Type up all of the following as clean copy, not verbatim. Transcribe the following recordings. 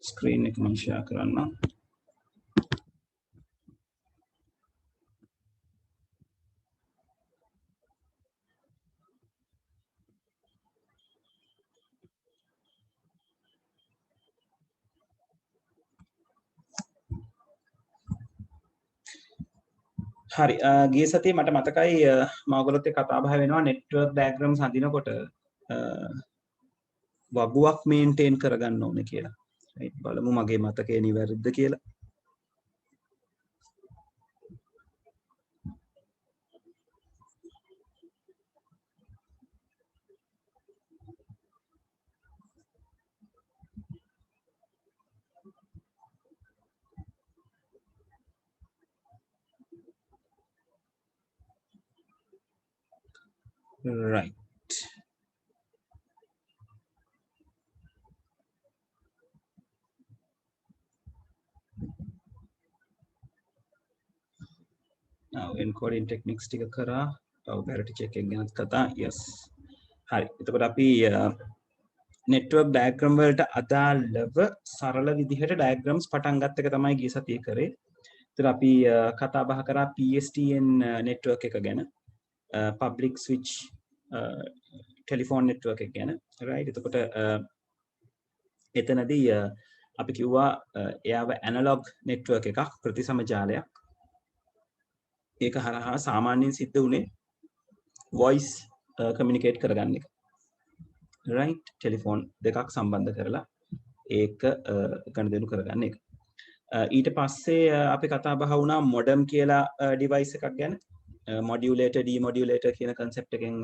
screen එක මම share කරන්න. හරි ගිය සතියේ මට මතකයි මම ඔයගොල්ලොත් එක්ක කතා බහ වෙනවා network diagrams හදිනකොට වගුවක් maintain කරගන්න ඕනේ කියලා. right බලමු මගේ මතකය නිවැරදිද කියලා. right now encoding techniques ටික කරා parity check එක ගැනත් කතා yes හරි එතකොට අපි network diagram වලට අදාළව සරල විදිහට diagrams පටන් ගත්ත එක තමයි ගිය සතියේ කරේ. ඒතර අපි කතා බහ කරා PSTN network එක ගැන public switch telephone network එක ගැන right එතකොට එතනදී අපි කිව්වා එයාව analog network එකක් ප්‍රතිසම ජාලයක්. ඒක හරහා සාමාන්‍යයෙන් සිද්ධ වුණේ voice communicate කරගන්න එක. right telephone දෙකක් සම්බන්ධ කරලා ඒක ගනුදෙනු කරගන්න එක. ඊට පස්සේ අපි කතා බහ වුණා modem කියලා device එකක් ගැන. modulator demodulator කියන concept එකෙන්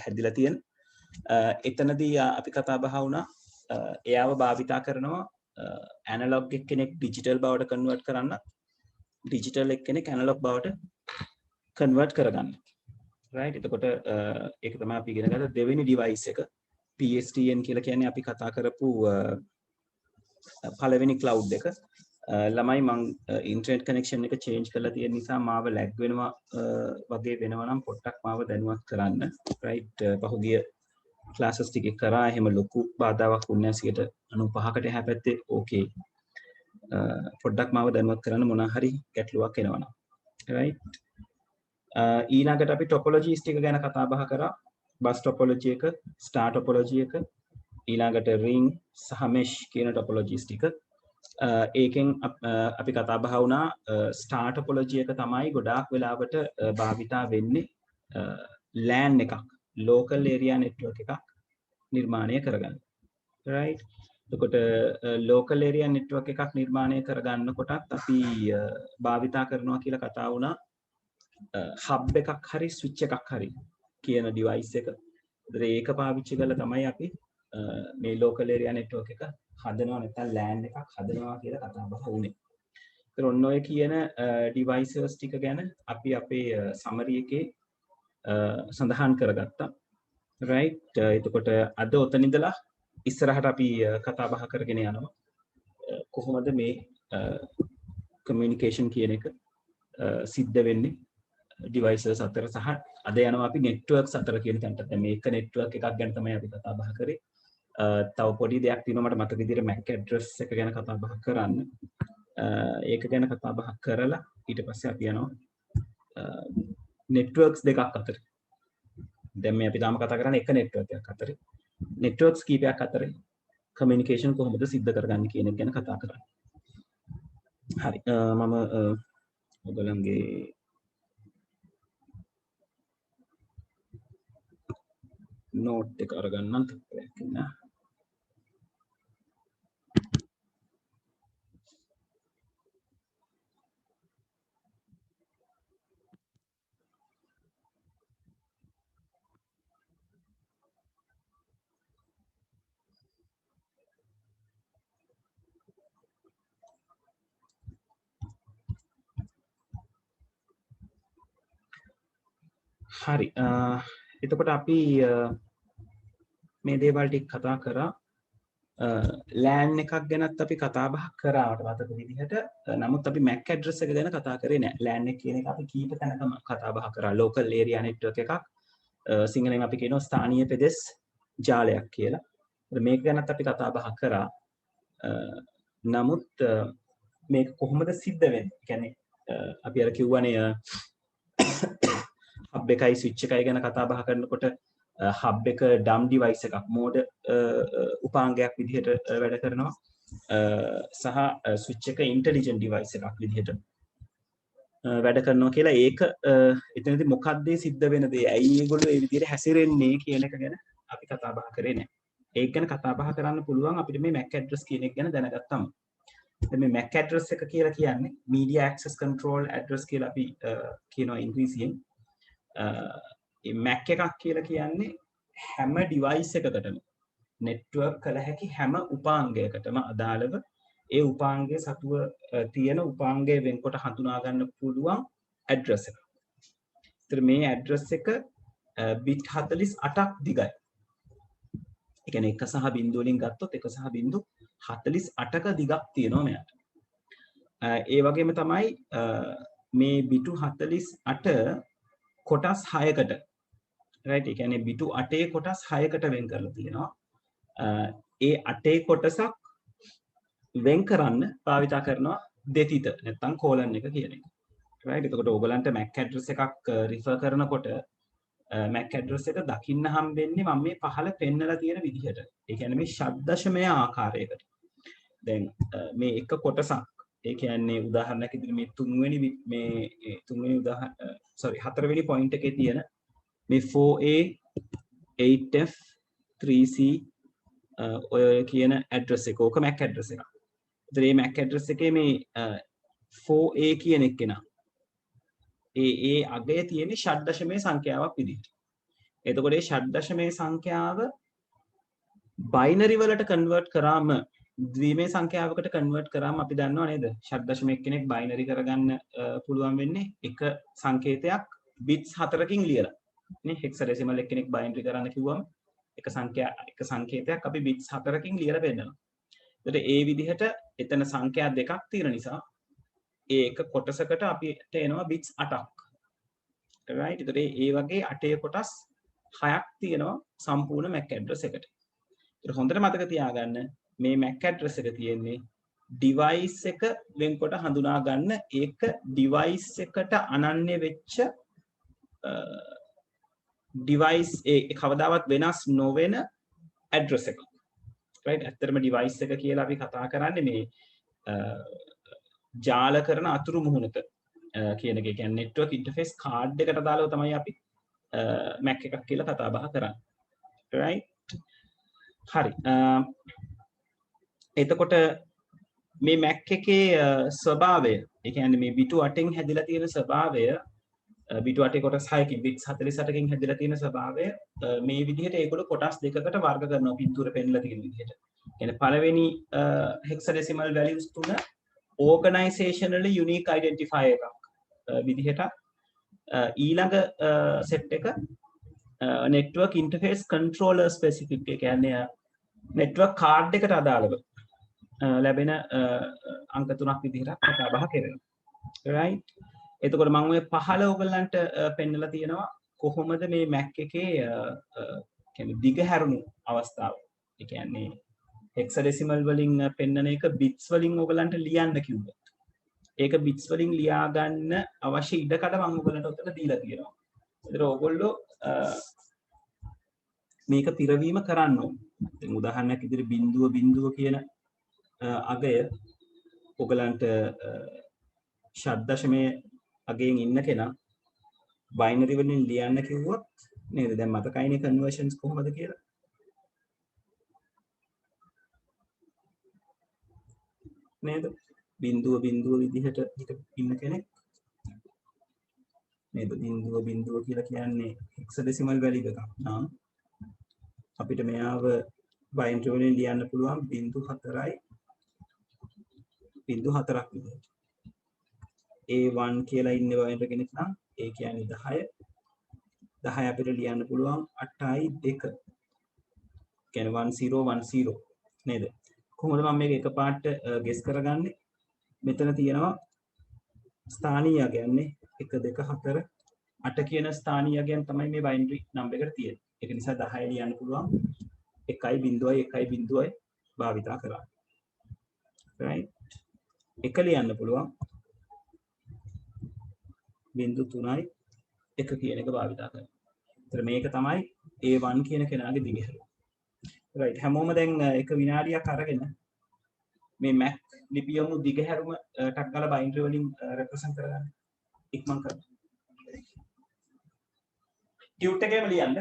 හැදිලා තියෙන. එතනදී අපි කතා බහ වුණා එයාව භාවිතා කරනවා analog එක්කෙනෙක් digital බවට convert කරන්න digital එක්කෙනෙක් analog බවට convert කරගන්න. right එතකොට ඒක තමයි අපි ඉගෙන ගත්ත දෙවෙනි device එක PSTN කියලා කියන්නේ අපි කතා කරපු පළවෙනි cloud එක. ළමයි මම internet connection එක change කරලා තියෙන නිසා මාව lag වෙනවා වගේ වෙනවා නම් පොඩ්ඩක් මාව දැනුවත් කරන්න. right පහුගිය classes ටිකේ කරා එහෙම ලොකු බාධාවක් වුණේ නැහැ 95කට එහා පැත්තේ okay. පොඩ්ඩක් මාව දැනුවත් කරන්න මොනවා හරි ගැටලුවක් එනවා නම්. right ඊළඟට අපි topologies ටික ගැන කතා බහ කරා. bus topology එක, star topology එක, ඊළඟට ring සහ mesh කියන topologies ටික. ඒකෙන් අපි කතා බහ වුණා star topology එක තමයි ගොඩාක් වෙලාවට භාවිතා වෙන්නේ LAN එකක්, local area network එකක් නිර්මාණය කරගන්න. right එතකොට local area network එකක් නිර්මාණය කරගන්නකොටත් අපි භාවිතා කරනවා කියලා කතා වුණා hub එකක් හරි switch එකක් හරි කියන device එක. ඒක පාවිච්චි කරලා තමයි අපි මේ local area network එක හදනවා නැත්නම් LAN එකක් හදනවා කියලා කතා බහ වුණේ. ඒතර ඔන්න ඔය කියන devices ටික ගැන අපි අපේ summary එකේ සඳහන් කරගත්තා. right එතකොට අද ඔතන ඉඳලා ඉස්සරහට අපි කතා බහ කරගෙන යනවා කොහොමද මේ communication කියන එක සිද්ධ වෙන්නේ devices අතර සහ අද යනවා අපි networks අතර කියන තැනට. දැන් මේක network එකක් ගැන තමයි අපි කතා බහ කරේ. තව පොඩි දෙයක් තියෙනවා මට මතක විදිහට MAC address එක ගැන කතා බහ කරන්න. ඒක ගැන කතා බහ කරලා ඊට පස්සේ අපි යනවා networks දෙකක් අතර. දැන් මේ අපි තාම කතා කරන්නේ එක network එකක් අතර. networks කීපයක් අතර communication කොහොමද සිද්ධ කරගන්නේ කියන එක ගැන කතා කරන්නේ. හරි මම ඔයගලන්ගේ note එක අරගන්නම් තත්පරයක් ඉන්න. හරි එතකොට අපි මේ දේවල් ටික කතා කරා LAN එකක් ගැනත් අපි කතා බහ කරාට මතක විදිහට නමුත් අපි MAC address එක ගැන කතා කරේ නෑ. LAN එක කියන එක අපි කීප තැනකම කතා බහ කරා. local area network එකක් සිංහලෙන් අපි කියනවා ස්ථානීය පෙදෙස් ජාලයක් කියලා. මේක ගැනත් අපි කතා බහ කරා. නමුත් මේක කොහොමද සිද්ධ වෙන්නේ? කියන්නේ අපි අර කිව්වනේ හබ් එකයි ස්විච් එකයි ගැන කතා බහ කරනකොට හබ් එක ඩම් ඩිවයිස් එකක් මෝඩ උපාංගයක් විදිහට වැඩ කරනවා සහ ස්විච් එක ඉන්ටෙලිජන්ට් ඩිවයිස් එකක් විදිහට වැඩ කරනවා කියලා ඒක එතනදී මොකක්ද සිද්ධ වෙන දේ ඇයි මේගොල්ලෝ ඒ විදිහට හැසිරෙන්නේ කියන එක ගැන අපි කතා බහ කරේ නැහැ. ඒක ගැන කතා බහ කරන්න පුළුවන් අපිට මේ MAC address කියන එක ගැන දැනගත්තම. දැන් මේ MAC address එක කියලා කියන්නේ media access control address කියලා අපි කියනවා ඉංග්‍රීසියෙන්. MAC එකක් කියලා කියන්නේ හැම ඩිවයිස් එකකටම නෙට්වර්ක් කළ හැකි හැම උපාංගයකටම අදාළව ඒ උපාංගයේ සතුව තියෙන උපාංගයේ වෙන්කොට හඳුනා ගන්න පුළුවන් ඇඩ්‍රස් එක. ඒතර මේ ඇඩ්‍රස් එක බිට් 48ක් දිගයි. ඒ කියන්නේ 1 සහ 0 වලින් ගත්තොත් 1 සහ 0.48ක දිගක් තියෙනවා මෙයාට. ඒ වගේම තමයි මේ බිටු 48 කොටස් 6කට right ඒ කියන්නේ බිටු 8 කොටස් 6කට වෙන් කරලා තියෙනවා. ඒ 8 කොටසක් වෙන් කරන්න භාවිතා කරනවා දෙතිත නැත්නම් කෝලන් එක කියන එක. right එතකොට ඕගලන්ට MAC address එකක් refer කරනකොට MAC address එක දකින්න හම්බෙන්නේ මම මේ පහළ පෙන්නලා තියෙන විදිහට. ඒ කියන්නේ මේ ශබ්දශමය ආකාරයකට. දැන් මේ එක කොටසක් ඒ කියන්නේ උදාහරණයක් විදිහට මේ තුන්වෙනි හතරවෙනි පොයින්ට් එකේ තියෙන මේ 4A 8F 3C ඔය කියන ඇඩ්‍රස් එක ඕක MAC ඇඩ්‍රස් එකක්. ඒතර මේ MAC ඇඩ්‍රස් එකේ මේ 4A කියන එක නා ඒ අගයේ තියෙන ෂඩ්දශමයේ සංඛ්‍යාවක් විදිහට. එතකොට මේ ෂඩ්දශමයේ සංඛ්‍යාව බයිනරි වලට කන්වර්ට් කරාම ද්විමේ සංඛ්‍යාවකට කන්වර්ට් කරාම අපි දන්නව නේද? ෂඩ්දශමයක් කෙනෙක් බයිනරි කරගන්න පුළුවන් වෙන්නේ එක සංකේතයක් බිට්ස් 4කින් ලියලා. නේ හෙක්සාඩෙසිමල් එක කෙනෙක් බයිනරි කරන්න කිව්වම එක සංකේතයක් අපි බිට්ස් 4කින් ලියලා පෙන්නනවා. ඒතර ඒ විදිහට එතන සංඛ්‍යා දෙකක් තියෙන නිසා ඒ එක කොටසකට අපිට එනවා බිට්ස් 8ක්. right ඒතර ඒ වගේ 8 කොටස් 6ක් තියෙනවා සම්පූර්ණ MAC address එකට. ඒතර හොඳට මතක තියාගන්න මේ MAC address එක තියෙන්නේ device එක වෙන්කොට හඳුනා ගන්න ඒක device එකට අනන්‍ය වෙච්ච device ඒ කවදාවත් වෙනස් නොවන address එකක්. right ඇත්තටම device එක කියලා අපි කතා කරන්නේ මේ ජාල කරන අතුරු මුහුණක කියන එක. ඒ කියන්නේ network interface card එකට දාලා තමයි අපි MAC එකක් කියලා කතා බහ කරන්නේ. right හරි. එතකොට මේ MAC එකේ ස්වභාවය ඒ කියන්නේ මේ බිටු 8න් හැදිලා තියෙන ස්වභාවය බිටු 8 කොටස් 6කින් බිට් 48කින් හැදිලා තියෙන ස්වභාවය මේ විදිහට ඒගොල්ලෝ කොටස් දෙකකට වර්ග කරනවා පින්තූර පෙන්නලා තියෙන විදිහට. කියන්නේ පළවෙනි hexadecimal values තුන organizationally unique identifier එකක් විදිහට ඊළඟ සෙට් එක network interface controller specific ඒ කියන්නේ network card එකට අදාළව ලැබෙන අංක තුනක් විදිහට කතා බහ කරනවා. right එතකොට මම ඔය පහළ ඔයගලන්ට පෙන්නලා තියෙනවා කොහොමද මේ MAC එකේ කියන්නේ දිග හැරුණු අවස්ථාව. ඒ කියන්නේ hexadecimal වලින් පෙන්නන එක bits වලින් ඔයගලන්ට ලියන්න කිව්වොත් ඒක bits වලින් ලියා ගන්න අවශ්‍ය ඉඩකඩ මම ඔයගලන්ට උත්තර දීලා තියෙනවා. ඒතර ඔයගොල්ලෝ මේක පිරවීම කරන්න ඕනේ. දැන් උදාහරණයක් විදිහට බිඳුව කියන අගය ඔයගලන්ට ෂඩ්දශමයේ අගයෙන් ඉන්න කෙනා බයිනරි වලින් ලියන්න කිව්වොත් නේද? දැන් මතකයිනේ කන්වර්ෂන්ස් කොහොමද කියලා. නේද? බිඳුව විදිහට ඉන්න කෙනෙක් නේද? බිඳුව කියලා කියන්නේ hexadecimal value එකක්. නම් අපිට මෙයාව බයිනරි වලින් ලියන්න පුළුවන් 0.4ක් විදිහට. A1 කියලා ඉන්න බයිනරි කෙනෙක් නම් ඒ කියන්නේ 10 අපිට ලියන්න පුළුවන් 8.2. කියන්නේ 1010 නේද? කොහොමද මම මේක එකපාරට ගෙස් කරගන්නේ? මෙතන තියෙනවා ස්ථානීය අගයන්නේ 1 2 4 8 කියන ස්ථානීය අගයන් තමයි මේ බයිනරි නම්බර් එකට තියෙන්නේ. ඒක නිසා 10 ලියන්න පුළුවන් 1.1 භාවිතා කරා. right එක ලියන්න පුළුවන් 0.3 කියන එක භාවිතා කරනවා. ඒතර මේක තමයි A1 කියන කෙනාගේ දිගහැරුම. right හැමෝම දැන් එක විනාඩියක් අරගෙන මේ Mac ලිපියම දිගහැරුම ටක් ගාලා බයිනරි වලින් රෙප්‍රසන්ට් කරගන්න. ඉක්මන් කරන්න. ටියුට් එකේම ලියන්න.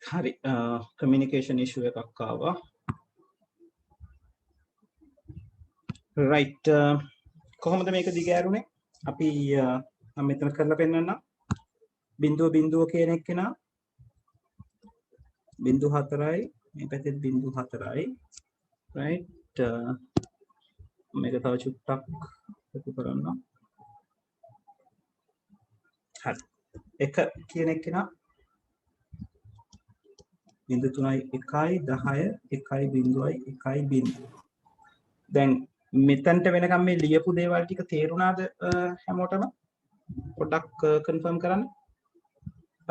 හරි කමියුනිකේෂන් ඉෂුව එකක් ආවා. රයිට් කොහොමද මේක දිගෑරුනේ? අපි මම මෙතන කරලා පෙන්නන්නම්. 0.0 කියන එක කෙනා බිංදු 4යි මේ පැත්තේ බිංදු 4යි right මේක තව චුට්ටක් එකතු කරන්න හරි එක කියන එක නා බිංදු 3යි 1යි 10 1යි බිංදුවයි 1යි බිංදුව දැන් මෙතනට වෙනකම් මේ ලියපු දේවල් ටික තේරුණාද හැමෝටම පොඩ්ඩක් කන්ෆර්ම් කරන්න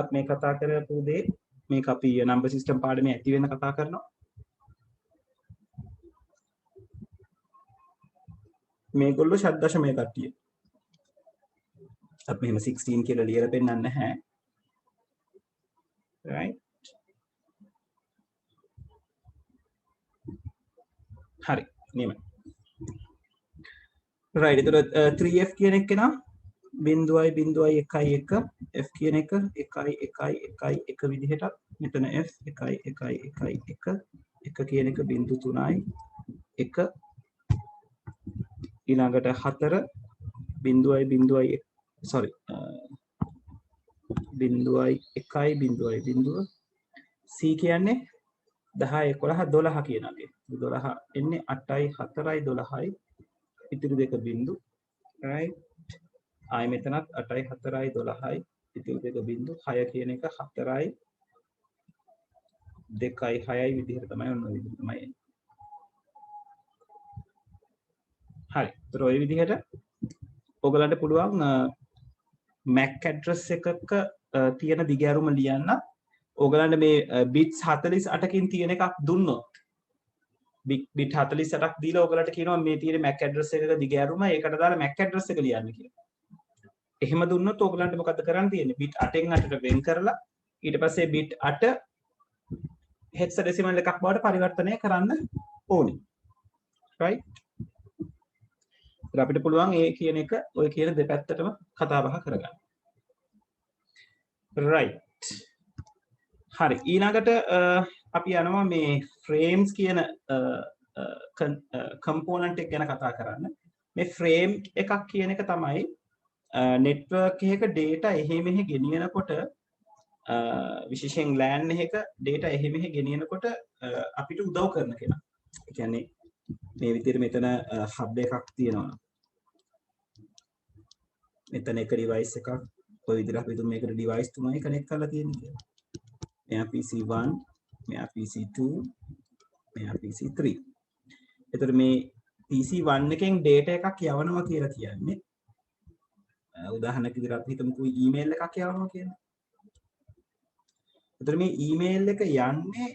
අපි මේ කතා කරපු දේ මේක අපි නම්බර් සිස්ටම් පාඩමේ ඇති වෙන කතා කරනවා මේගොල්ලෝ ෂඩ් දශමයේ කට්ටිය අපි මෙහෙම 16 කියලා ලියලා පෙන්නන්න නැහැ right හරි නියමයි right එතකොට 3f කියන එක නා බිංදුවයි බිංදුවයි 1යි 1 f කියන එක 1යි 1යි 1යි 1 විදිහට මෙතන f 1යි 1යි 1යි 1 1 කියන එක බිංදු 3යි 1 ඊළඟට 4 බිංදුවයි බිංදුවයි sorry බිංදුවයි 1යි බිංදුවයි බිංදුව c කියන්නේ 10 11 12 කියන එක 12 එන්නේ 8යි 4යි 12යි ඉතිරි දෙක බිංදු right ආයි මෙතනත් 8යි 4යි 12යි ඉතිරි දෙක බිංදු 6 කියන එක 4යි 2යි 6යි විදිහට තමයි ඔන්න ඔය විදිහට තමයි එන්නේ හරි ඒතර ඔය විදිහට ඔයගලන්ට පුළුවන් MAC address එකක තියෙන දිගෑරුම ලියන්න ඔයගලන්ට මේ bits 48කින් තියෙන එකක් දුන්නොත් bit 48ක් දීලා ඔයගලන්ට කියනවා මේ තියෙන MAC address එකක දිගෑරුම ඒකට දාලා MAC address එක ලියන්න කියලා. එහෙම දුන්නොත් ඔයගලන්ට මොකද කරන්න තියෙන්නේ bit 8න් 8ට වෙන් කරලා ඊට පස්සේ bit 8 hexadecimal එකක් බවට පරිවර්තනය කරන්න ඕනේ. right අපිට පුළුවන් ඒ කියන එක ඔය කියන දෙපැත්තටම කතා බහ කරගන්න. right හරි ඊළඟට අපි යනවා මේ frames කියන component එක ගැන කතා කරන්න. මේ frame එකක් කියන එක තමයි network එකක data එහෙ මෙහෙ ගෙනියනකොට විශේෂයෙන් LAN එකක data එහෙ මෙහෙ ගෙනියනකොට අපිට උදව් කරන කෙනා. ඒ කියන්නේ මේ විදිහට මෙතන hub එකක් තියෙනවා. මෙතන එක device එකක් ඔය විදිහට අපි හිතමු මේකට device තුනයි connect කරලා තියෙන්නේ කියලා. මෙයා PC1 මෙයා PC2 මෙයා PC3. එතකොට මේ PC1 එකෙන් data එකක් යවනවා කියලා කියන්නේ උදාහරණයක් විදිහට අපි හිතමුකෝ email එකක් යවනවා කියන්නේ. එතකොට මේ email එක යන්නේ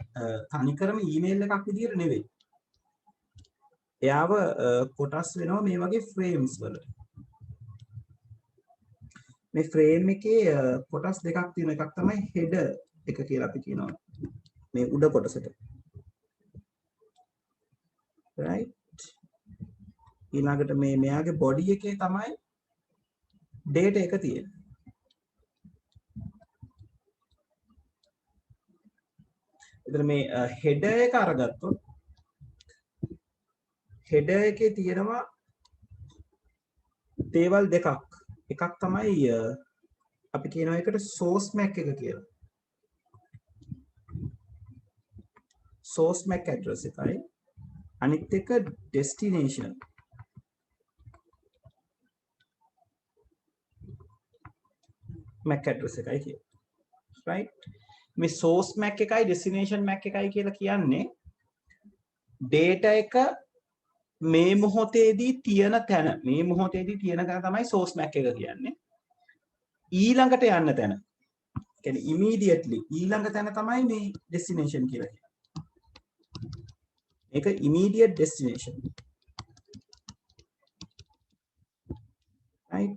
තනිකරම email එකක් විදිහට නෙවෙයි. එයාව කොටස් වෙනවා මේ වගේ frames වලට. මේ frame එකේ කොටස් දෙකක් තියෙන එකක් තමයි header එක කියලා අපි කියනවා. මේ උඩ කොටසට. right ඊළඟට මේ මෙයාගේ body එකේ තමයි data එක තියෙන්නේ. එතන මේ header එක අරගත්තොත් header එකේ තියෙනවා දේවල් දෙකක්. එකක් තමයි අපි කියනවා එකට source MAC එක කියලා. source MAC address එකයි අනිත් එක destination MAC address එකයි කියන්නේ. right මේ source MAC එකයි destination MAC එකයි කියලා කියන්නේ data එක මේ මොහොතේදී තියෙන තැන මේ මොහොතේදී තියෙන තැන තමයි source MAC එක කියන්නේ. ඊළඟට යන්න තැන. කියන්නේ immediately ඊළඟ තැන තමයි මේ destination කියලා කියන්නේ. මේක immediate destination. right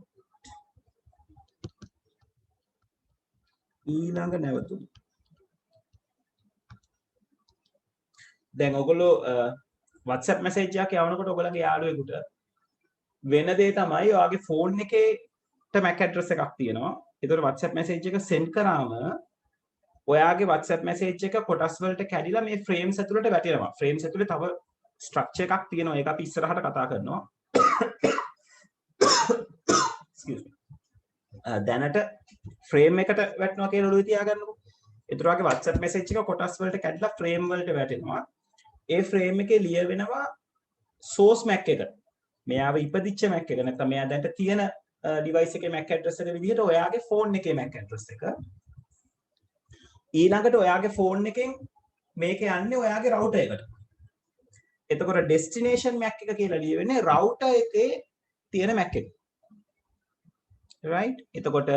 ඊළඟ නැවතුම. දැන් ඔයගොල්ලෝ WhatsApp message එකක් යවනකොට ඔයගොල්ලන්ගේ යාළුවෙකුට වෙන දේ තමයි ඔයාගේ phone එකේට MAC address එකක් තියෙනවා. ඒතකොට WhatsApp message එක send කරාම ඔයාගේ WhatsApp message එක කොටස් වලට කැඩිලා මේ frames ඇතුළට වැටෙනවා. frames ඇතුළේ තව structure එකක් තියෙනවා. ඒක අපි ඉස්සරහට කතා කරනවා. excuse me. දැනට frame එකට වැටෙනවා කියලා ඔළුවේ තියාගන්නකො. ඒතර වගේ WhatsApp message එක කොටස් වලට කැඩලා frame වලට වැටෙනවා. ඒ frame එකේ ලියවෙනවා source MAC එක. මෙයාව ඉපදිච්ච MAC එක නැත්නම් මෙයා දැන්ට තියෙන device එකේ MAC address එක විදිහට ඔයාගේ phone එකේ MAC address එක. ඊළඟට ඔයාගේ phone එකෙන් මේක යන්නේ ඔයාගේ router එකට. එතකොට destination MAC එක කියලා ලියවෙන්නේ router එකේ තියෙන MAC එක. right? එතකොට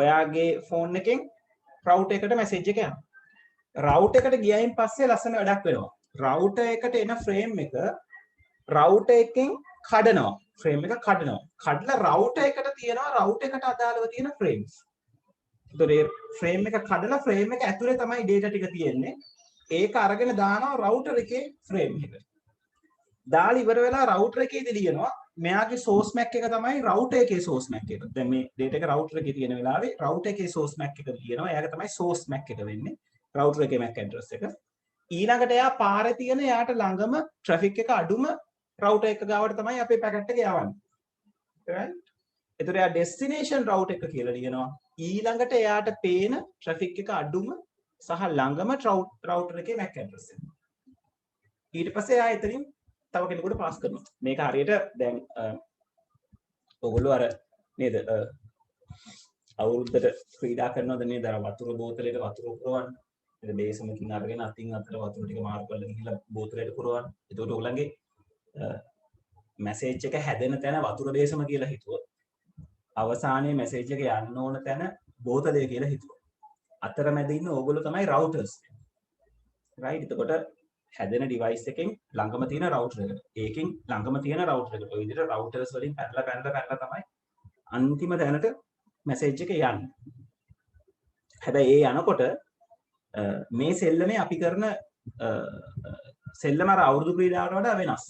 ඔයාගේ phone එකෙන් router එකට message එක යනවා. router එකට ගියයින් පස්සේ ලස්සන වැඩක් වෙනවා. router එකට එන frame එක router එකෙන් කඩනවා. frame එක කඩනවා. කඩලා router එකට තියෙනවා router එකට අදාළව තියෙන frames. එතකොට මේ frame එක කඩලා frame එක ඇතුලේ තමයි data ටික තියෙන්නේ. ඒක අරගෙන දානවා router එකේ frame එකට. දාලා ඉවර වෙලා router එකේදී ලියනවා මෙයාගේ source MAC එක තමයි router එකේ source MAC එක. දැන් මේ data එක router එකේ තියෙන වෙලාවේ router එකේ source MAC එක ලියනවා. එයාගේ තමයි source MAC එක වෙන්නේ. router එකේ MAC address එක. ඊළඟට එයා පාරේ තියෙන එයාට ළඟම traffic එක අඩුම router එක ගාවට තමයි අපේ packet එක යවන්නේ. right? එතකොට එයා destination router එක කියලා ලියනවා. ඊළඟට එයාට පේන traffic එක අඩුම සහ ළඟම router එකේ MAC address එක. ඊට පස්සේ එයා එතනින් තව කෙනෙකුට පාස් කරනවා. මේක හරියට දැන් ඔයගොල්ලෝ අර නේද අවුරුද්දට ක්‍රීඩා කරනවද නේද අර වතුර බෝතලෙට වතුර පුරවන්න. ඒක බේසමකින් අරගෙන අතින් අතට වතුර ටික මාරු කරලා ගිහිල්ලා බෝතලෙට පුරවන්න. එතකොට ඔයගොල්ලන්ගේ මැසේජ් එක හැදෙන තැන වතුර බේසම කියලා හිතුවොත් අවසානයේ මැසේජ් එක යන්න ඕන තැන බෝතලය කියලා හිතුවොත් අතරමැද ඉන්න ඕගොල්ලෝ තමයි routers. right? එතකොට හැදෙන device එකෙන් ළඟම තියෙන router එකට. ඒකෙන් ළඟම තියෙන router එකට. ඔය විදිහට routers වලින් පැනලා තමයි අන්තිම තැනට message එක යන්නේ. හැබැයි ඒ යනකොට මේ සෙල්ලමේ අපි කරන සෙල්ලම අර අවුරුදු ක්‍රීඩාවට වඩා වෙනස්.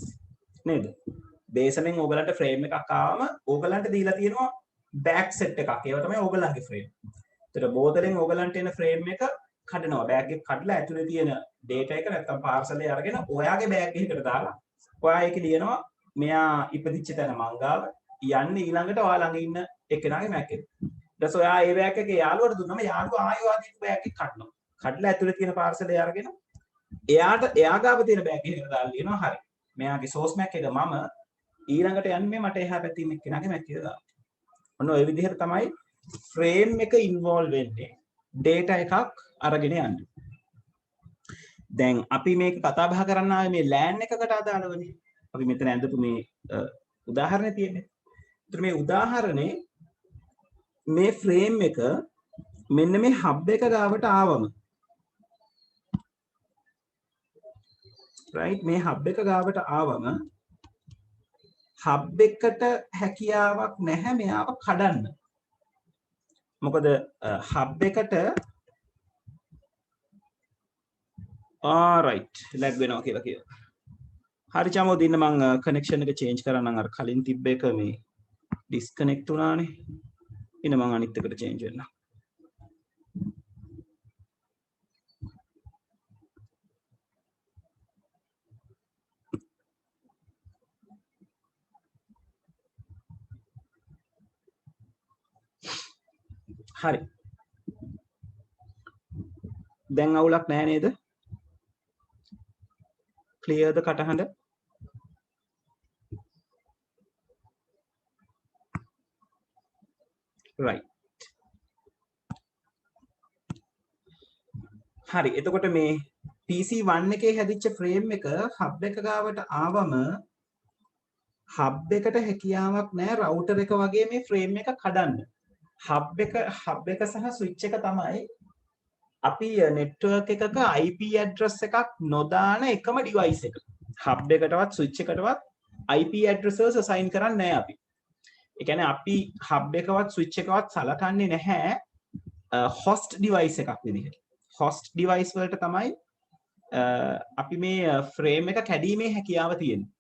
නේද? බේසමෙන් ඕගලන්ට frame එකක් ආවම ඕගලන්ට දීලා තියෙනවා back set එකක්. ඒවා තමයි ඕගලන්ගේ frame. ඒතර බෝතලෙන් ඕගලන්ට එන frame එක කඩනවා. බෑග් එක කඩලා ඇතුලේ තියෙන data එක නැත්තම් parcel එක අරගෙන ඔයාගේ බෑග් එකකට දාලා ඔයා ඒක ලියනවා මෙයා ඉපදිච්ච තැන මංගාව යන්නේ ඊළඟට ඔයා ළඟ ඉන්න එක්කෙනාගේ මැක් එක. ඊට පස්සේ ඔයා ඒ බෑග් එකේ යාළුවට දුන්නම යාළුවා ආයෙ ඔයා දීපු බෑග් එක කඩනවා. කඩලා ඇතුලේ තියෙන parcel එක අරගෙන එයා ගාව තියෙන බෑග් එකකට දාලා ලියනවා හරි. මෙයාගේ source MAC එක මම ඊළඟට යන්නේ මට එහා පැත්තේ ඉන්න එක්කෙනාගේ මැක් එක දාලා. ඔන්න ඔය විදිහට තමයි frame එක involve වෙන්නේ data එකක් අරගෙන යන්නේ. දැන් අපි මේක කතා බහ කරන්න ආවේ මේ LAN එකකට අදාළවනේ. අපි මෙතන ඇඳපු මේ උදාහරණේ තියෙන්නේ. ඒතර මේ උදාහරණේ මේ frame එක මෙන්න මේ hub එක ගාවට ආවම right මේ hub එක ගාවට ආවම hub එකට හැකියාවක් නැහැ මෙයාව කඩන්න. මොකද hub එකට right lag වෙනවා කියලා කියනවා. හරි චමෝ දින්න මම කනෙක්ෂන් එක චේන්ජ් කරන්නම් අර කලින් තිබ්බ එක මේ ඩිස්කනෙක්ට් වුණානේ. ඉන්න මම අනිත් එකට චේන්ජ් වෙන්නම්. හරි. දැන් අවුලක් නැහැ නේද? clear the කටහඬ? right. හරි. එතකොට මේ PC1 එකේ හැදිච්ච frame එක hub එක ගාවට ආවම hub එකට හැකියාවක් නැහැ router එක වගේ මේ frame එක කඩන්න. hub එක සහ switch එක තමයි අපි network එකක IP address එකක් නොදාන එකම device එක. hub එකටවත් switch එකටවත් IP addresses assign කරන්නේ නැහැ අපි. ඒ කියන්නේ අපි hub එකවත් switch එකවත් සලකන්නේ නැහැ host device එකක් විදිහට. host device වලට තමයි අපි මේ frame එක කැඩීමේ හැකියාව තියෙන්නේ.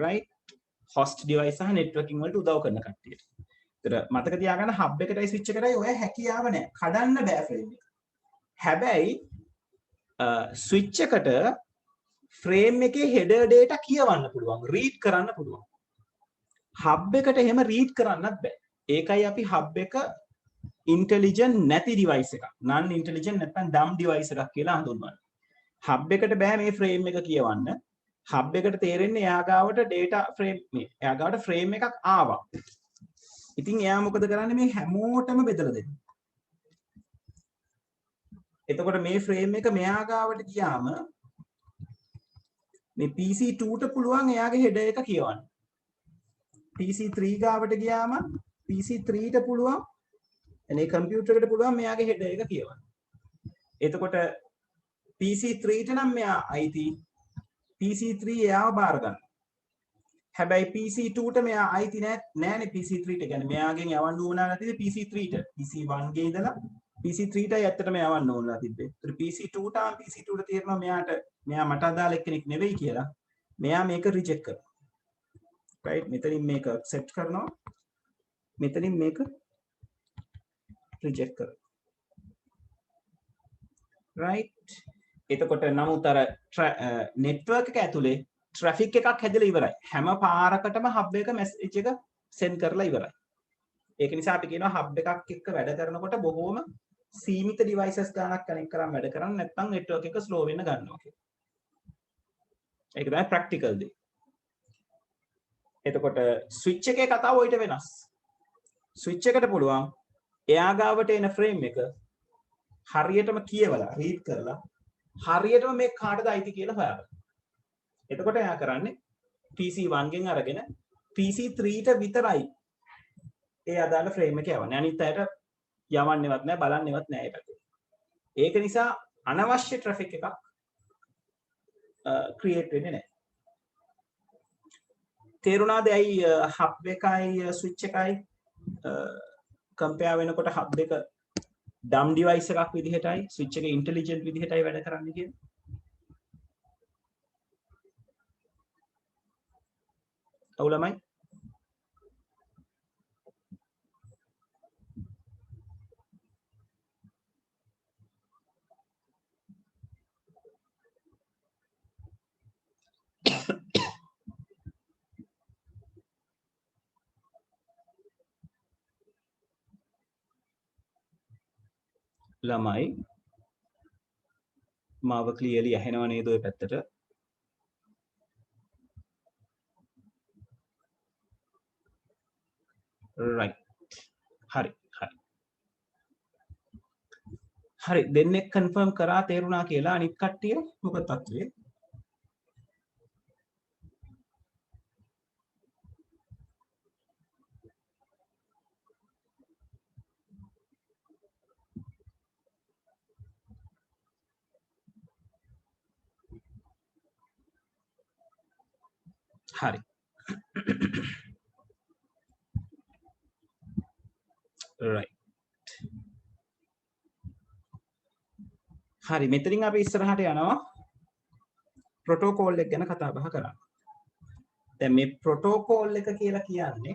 right? host device සහ networking වලට උදව් කරන කට්ටියට. ඒතර මතක තියාගන්න hub එකටයි switch එකටයි ඔය හැකියාව නැහැ. කඩන්න බෑ frame එක. හැබැයි ස්විච් එකට ෆ්‍රේම් එකේ header data කියවන්න පුළුවන්, read කරන්න පුළුවන්. hub එකට එහෙම read කරන්නත් බෑ. ඒකයි අපි hub එක ඉන්ටෙලිජන්ට් නැති ඩිවයිස් එකක්. non intelligent නැත්නම් dumb device එකක් කියලා හඳුන්වනවා. හබ් එකට බෑ මේ ෆ්‍රේම් එක කියවන්න. හබ් එකට තේරෙන්නේ එයා ගාවට data frame මේ එයා ගාවට ෆ්‍රේම් එකක් ආවා. ඉතින් එයා මොකද කරන්නේ මේ හැමෝටම බෙදලා දෙන්න. එතකොට මේ ෆ්‍රේම් එක මෙයා ගාවට ගියාම මේ PC2ට පුළුවන් එයාගේ header එක කියවන්න. PC3 ගාවට ගියාම PC3ට පුළුවන් එනේ කම්පියුටර් එකට පුළුවන් මෙයාගේ header එක කියවන්න. එතකොට PC3ට නම් මෙයා අයිති PC3 එයාව බාර ගන්න. හැබැයි PC2ට මෙයා අයිති නෑනේ PC3ට. කියන්නේ මෙයාගෙන් යවන්න ඕනා නැතිද PC3ට. PC1 ගේ ඉඳලා PC3ටයි ඇත්තටම යවන්න ඕනලා තිබ්බේ. ඒතර PC2ට තේරෙනවා මෙයා මට අදාළ කෙනෙක් නෙවෙයි කියලා. මෙයා මේක රිජෙක්ට් කරනවා. right මෙතනින් මේක accept කරනවා. මෙතනින් මේක රිජෙක්ට් කරනවා. right එතකොට නමුත් අර network එක ඇතුලේ traffic එකක් හැදලා ඉවරයි. හැම පාරකටම hub එක message එක send කරලා ඉවරයි. ඒක නිසා අපි කියනවා hub එකක් එක්ක වැඩ කරනකොට බොහෝම සීමිත devices ගානක් connect කරන් වැඩ කරන්න නැත්නම් network එක slow වෙන්න ගන්නවා කියලා. ඒක තමයි practical දේ. එතකොට switch එකේ කතාව ඔයිට වෙනස්. switch එකට පුළුවන් එයා ගාවට එන frame එක හරියටම කියවලා read කරලා හරියටම මේ කාටද අයිති කියලා හොයාගන්න. එතකොට එයා කරන්නේ PC1 ගෙන් අරගෙන PC3ට විතරයි ඒ අදාළ ෆ්‍රේම් එක යවන්නේ. අනිත් අයට යවන්නේවත් නැහැ, බලන්නේවත් නැහැ ඒ පැත්තේ. ඒක නිසා අනවශ්‍ය ට්‍රැෆික් එකක් ක්‍රියේට් වෙන්නේ නැහැ. තේරුණාද? ඇයි හබ් එකයි ස්විච් එකයි කම්පෙයාර් වෙනකොට හබ් එක ඩම් ඩිවයිස් එකක් විදිහටයි ස්විච් එක ඉන්ටෙලිජන්ට් විදිහටයි වැඩ කරන්නේ කියන්නේ? ඔව් ළමයි. ළමයි මාව ක්ලියර්ලි ඇහෙනව නේද ඔය පැත්තට? right හරි හරි දෙන්නෙක් කන්ෆර්ම් කරා තේරුණා කියලා. අනිත් කට්ටිය මොකද තත්ත්වය? හරි right හරි මෙතනින් අපි ඉස්සරහට යනවා ප්‍රොටෝකෝල් එක ගැන කතා බහ කරන්න. දැන් මේ ප්‍රොටෝකෝල් එක කියලා කියන්නේ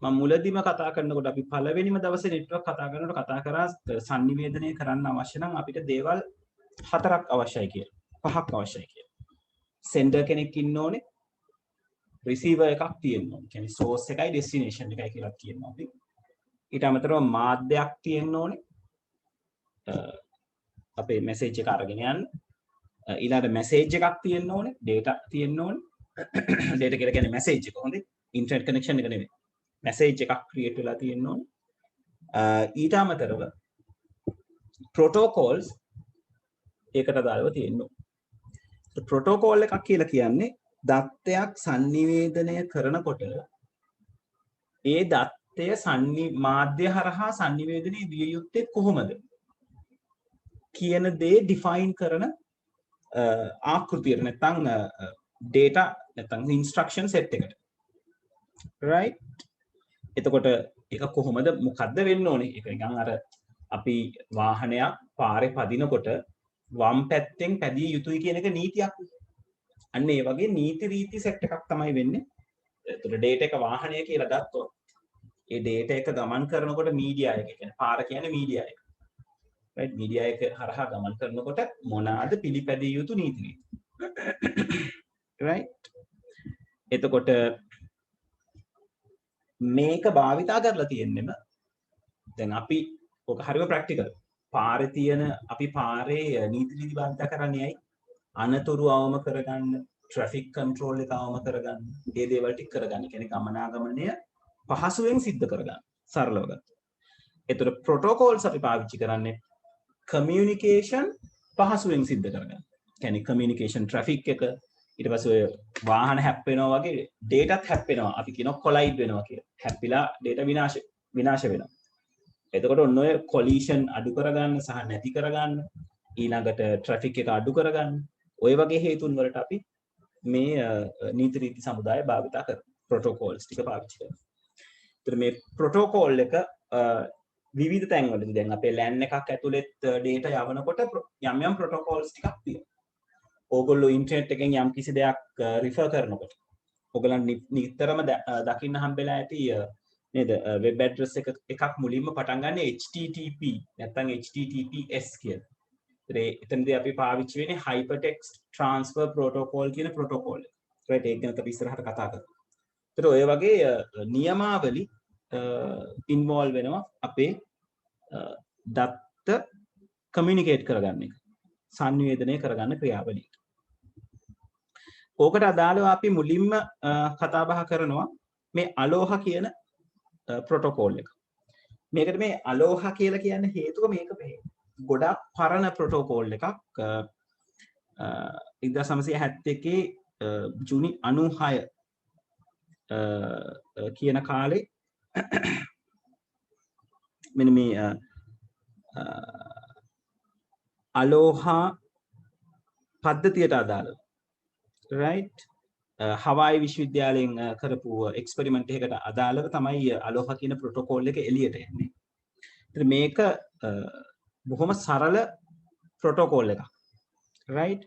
මම මුලදීම කතා කරනකොට අපි පළවෙනිම දවසේ නෙට්වර්ක් කතා කරනකොට කතා කරා sannivedanaya කරන්න අවශ්‍ය නම් අපිට දේවල් 4ක් අවශ්‍යයි කියලා. 5ක් අවශ්‍යයි කියලා. sender කෙනෙක් ඉන්න ඕනේ. receiver එකක් තියෙන්න ඕනේ. කියන්නේ source එකයි destination එකයි කියලා කියනවා අපි. ඊට අමතරව මාධ්‍යයක් තියෙන්න ඕනේ. අපේ message එක අරගෙන යන්න. ඊළඟට message එකක් තියෙන්න ඕනේ. data තියෙන්න ඕනේ. data කියලා කියන්නේ message එක. හොඳේ. internet connection එක නෙමෙයි. message එකක් create වෙලා තියෙන්න ඕනේ. ඊට අමතරව protocols ඒකට අදාළව තියෙන්න ඕනේ. protocol එකක් කියලා කියන්නේ දත්තයක් sannivedanaya කරනකොට ඒ දත්තය මාධ්‍ය හරහා sannivedanaya විය යුත්තේ කොහොමද කියන දේ define කරන ආකෘතියට නැත්නම් data නැත්නම් instruction set එකට. right එතකොට ඒක කොහොමද මොකද්ද වෙන්න ඕනේ? ඒක නිකන් අර අපි වාහනයක් පාරේ පදිනකොට වම් පැත්තෙන් පැදිය යුතුයි කියන එක නීතියක්. අන්න ඒ වගේ නීති රීති සෙට් එකක් තමයි වෙන්නේ. එතකොට data එක වාහනය කියලා ගත්තොත් ඒ data එක ගමන් කරනකොට මීඩියා එක කියන්නේ පාර කියන්නේ මීඩියා එක. right මීඩියා එක හරහා ගමන් කරනකොට මොනවාද පිළිපැදිය යුතු නීති රීති. right එතකොට මේක භාවිතා කරලා තියෙන්නෙම දැන් අපි ඔක හරිම ප්‍රැක්ටිකල්. පාරේ තියෙන අපි පාරේ නීති රීති බාධා කරන්නේ ඇයි? අනතුරු අවම කරගන්න, ට්‍රැෆික් කන්ට්‍රෝල් එක අවම කරගන්න, මේ දේවල් ටික කරගන්න. කියන්නේ ගමනාගමනය පහසුවෙන් සිද්ධ කරගන්න. සරලව ගන්න. ඒතර ප්‍රොටෝකෝල්ස් අපි පාවිච්චි කරන්නේ කමියුනිකේෂන් පහසුවෙන් සිද්ධ කරගන්න. කියන්නේ කමියුනිකේෂන් ට්‍රැෆික් එක ඊට පස්සේ ඔය වාහන හැප්පෙනවා වගේ ඩේටාත් හැප්පෙනවා. අපි කියනවා කොලයිඩ් වෙනවා කියලා. හැප්පිලා ඩේටා විනාශ වෙනවා. එතකොට ඔන්න ඔය කොලිෂන් අඩු කරගන්න සහ නැති කරගන්න ඊළඟට ට්‍රැෆික් එක අඩු කරගන්න ඔය වගේ හේතුන් වලට අපි මේ නීති රීති සමුදාය භාවිතා කරනවා. ප්‍රොටෝකෝල්ස් ටික පාවිච්චි කරනවා. ඒතර මේ ප්‍රොටෝකෝල් එක විවිධ තැන්වලදී දැන් අපේ LAN එකක් ඇතුළෙත් ඩේටා යවනකොට යම් යම් ප්‍රොටෝකෝල්ස් ටිකක් තියෙනවා. ඕගොල්ලෝ ඉන්ටර්නෙට් එකෙන් යම් කිසි දෙයක් රිෆර් කරනකොට ඕගලන් නිතරම දකින්න හම්බෙලා ඇති නේද වෙබ් ඇඩ්‍රස් එකක් මුලින්ම පටන් ගන්න HTTP නැත්නම් HTTPS කියලා. එතනදී අපි පාවිච්චි වෙන්නේ Hypertext Transfer Protocol කියන ප්‍රොටෝකෝල් එක. රයිට් ඒක ගැන අපි ඉස්සරහට කතා කරමු. ඒතර ඔය වගේ නියමාවලි ඉන්වෝල්ව් වෙනවා අපේ දත්ත කමියුනිකේට් කරගන්න එක. සංවේදනය කරගන්න ක්‍රියාවලිය. ඕකට අදාළව අපි මුලින්ම කතා බහ කරනවා මේ අලෝහ කියන ප්‍රොටෝකෝල් එක. මේකට මේ අලෝහ කියලා කියන හේතුව මේක ගොඩක් පරණ ප්‍රොටෝකෝල් එකක් 1971 ජූනි 96 කියන කාලේ මෙන්න මේ අලෝහා පද්ධතියට අදාළව right හවායි විශ්වවිද්‍යාලයෙන් කරපු එක්ස්පෙරිමන්ට් එකකට අදාළව තමයි අලෝහා කියන ප්‍රොටෝකෝල් එක එළියට එන්නේ. ඉතින් මේක බොහොම සරල ප්‍රොටෝකෝල් එකක්. right?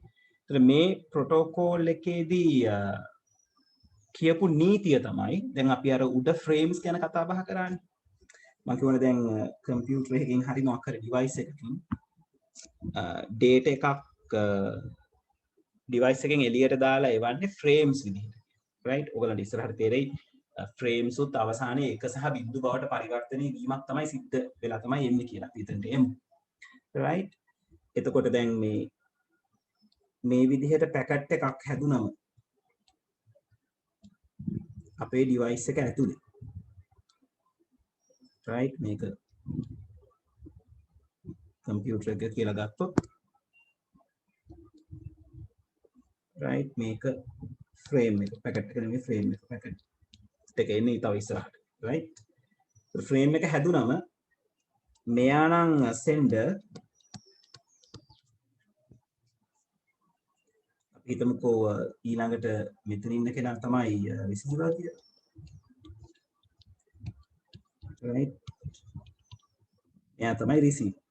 ඉතින් මේ ප්‍රොටෝකෝල් එකේදී කියපු නීතිය තමයි දැන් අපි අර උඩ ෆ්‍රේම්ස් ගැන කතා බහ කරන්නේ. මම කියවනේ දැන් කම්පියුටර් එකකින් හරි මොකක් හරි ඩිවයිස් එකකින් ඩේටා එකක් ඩිවයිස් එකෙන් එළියට දාලා එවන්නේ ෆ්‍රේම්ස් විදිහට. right? ඔයගලන්ට ඉස්සරහට තේරෙයි ෆ්‍රේම්ස් උත් අවසානයේ එක සහ බිංදු බවට පරිවර්තනය වීමක් තමයි සිද්ධ වෙලා තමයි එන්නේ කියලා අපි හිතන්නේ එමු. right? එතකොට දැන් මේ විදිහට පැකට් එකක් හැදුනම අපේ ඩිවයිස් එක ඇතුලේ right මේක කම්පියුටර් එක කියලා ගත්තොත් right මේක ෆ්‍රේම් එක පැකට් එක නෙමෙයි ෆ්‍රේම් එක පැකට් එක එන්නේ තව ඉස්සරහට right ෆ්‍රේම් එක හැදුනම මෙයා නම් sender අපි හිතමුකෝ ඊළඟට මෙතන ඉන්න කෙනා තමයි receiver කියලා right එයා තමයි receiver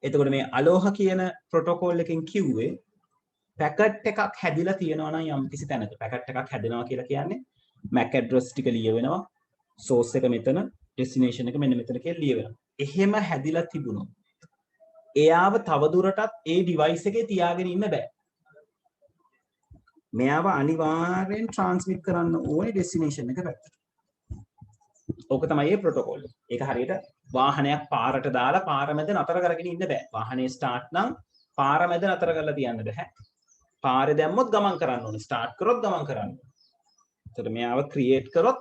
එතකොට මේ අලෝහ කියන ප්‍රොටෝකෝල් එකෙන් කිව්වේ පැකට් එකක් හැදිලා තියෙනවා නම් යම් කිසි තැනක පැකට් එකක් හැදෙනවා කියලා කියන්නේ MAC address ටික ලියවෙනවා source එක මෙතන destination එක මෙන්න මෙතන කියලා ලියවෙනවා. එහෙම හැදිලා තිබුණොත් එයාව තවදුරටත් ඒ device එකේ තියාගෙන ඉන්න බෑ. මෙයාව අනිවාර්යෙන් transmit කරන්න ඕනේ destination එක පැත්තට. ඕක තමයි මේ ප්‍රොටෝකෝල් එක. ඒක හරියට වාහනයක් පාරට දාලා පාර මැද නතර කරගෙන ඉන්න බෑ. වාහනේ ස්ටාර්ට් නම් පාර මැද නතර කරලා තියන්න බෑ. පාරේ දැම්මොත් ගමන් කරන්න ඕනේ. ස්ටාර්ට් කරොත් ගමන් කරන්න ඕනේ. එතකොට මෙයාව ක්‍රියේට් කරොත්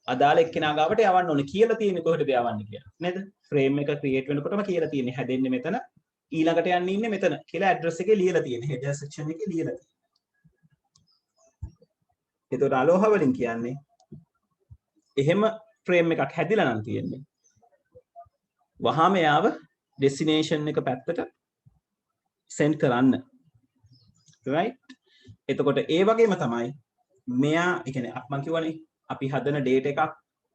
අදාළ එක්කෙනා ගාවට යවන්න ඕනේ. කියලා තියෙන්නේ කොහෙටද යවන්නේ කියලා. නේද? ෆ්‍රේම් එක ක්‍රියේට් වෙනකොටම කියලා තියෙන්නේ හැදෙන්නේ මෙතන. ඊළඟට යන්න ඉන්නේ මෙතන කියලා ඇඩ්‍රස් එකේ ලියලා තියෙන්නේ. header section එකේ ලියලා තියෙන්නේ. එතකොට අලෝහ වලින් කියන්නේ එහෙම ෆ්‍රේම් එකක් හැදිලා නම් තියෙන්නේ. වහාම යාව ඩෙස්ටිනේෂන් එක පැත්තට සෙන්ඩ් කරන්න. right? එතකොට ඒ වගේම තමයි මෙයා ඒ කියන්නේ මම කියවනේ අපි හදන ඩේටා එකක්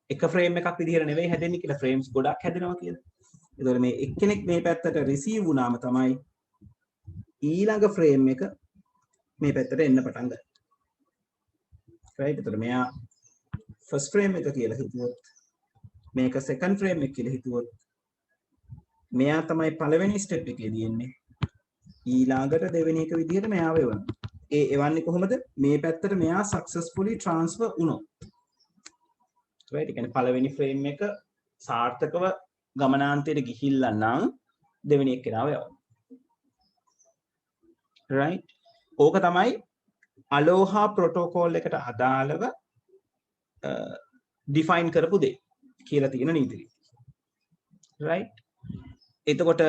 එක ෆ්‍රේම් එකක් විදිහට නෙවෙයි හැදෙන්නේ කියලා ෆ්‍රේම්ස් ගොඩක් හැදෙනවා කියලා. එතකොට මේ එක්කෙනෙක් මේ පැත්තට රිසීව් වුණාම තමයි ඊළඟ ෆ්‍රේම් එක මේ පැත්තට එන්න පටන් ගන්නේ. right? එතකොට මෙයා ෆස්ට් ෆ්‍රේම් එක කියලා හිතුවොත් මේක සෙකන්ඩ් ෆ්‍රේම් එක කියලා හිතුවොත් මෙයා තමයි පළවෙනි ස්ටෙප් එකේදී එන්නේ ඊළඟට දෙවෙනි එක විදිහට මෙයාව එවනවා. ඒ එවන්නේ කොහොමද මේ පැත්තට මෙයා successfully transfer වුණොත් right ඒ කියන්නේ පළවෙනි ෆ්‍රේම් එක සාර්ථකව ගමනාන්තයට ගිහිල්ලා නම් දෙවෙනි එක්කෙනාව යවනවා right ඕක තමයි අලෝහා ප්‍රොටෝකෝල් එකට අදාළව ඩිෆයින් කරපු දේ කියලා තියෙන නීති right එතකොට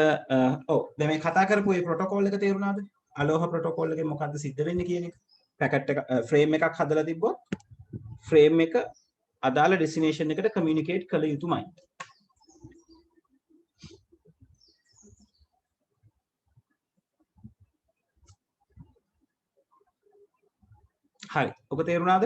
ඔව් දැන් මේ කතා කරපු මේ ප්‍රොටෝකෝල් එක තේරුණාද අලෝහා ප්‍රොටෝකෝල් එකෙන් මොකද්ද සිද්ධ වෙන්නේ කියන එක පැකට් එක ෆ්‍රේම් එකක් හදලා තිබ්බොත් ෆ්‍රේම් එක අදාළ ඩෙස්ටිනේෂන් එකට කමියුනිකේට් කළ යුතුමයි හරි ඔක තේරුණාද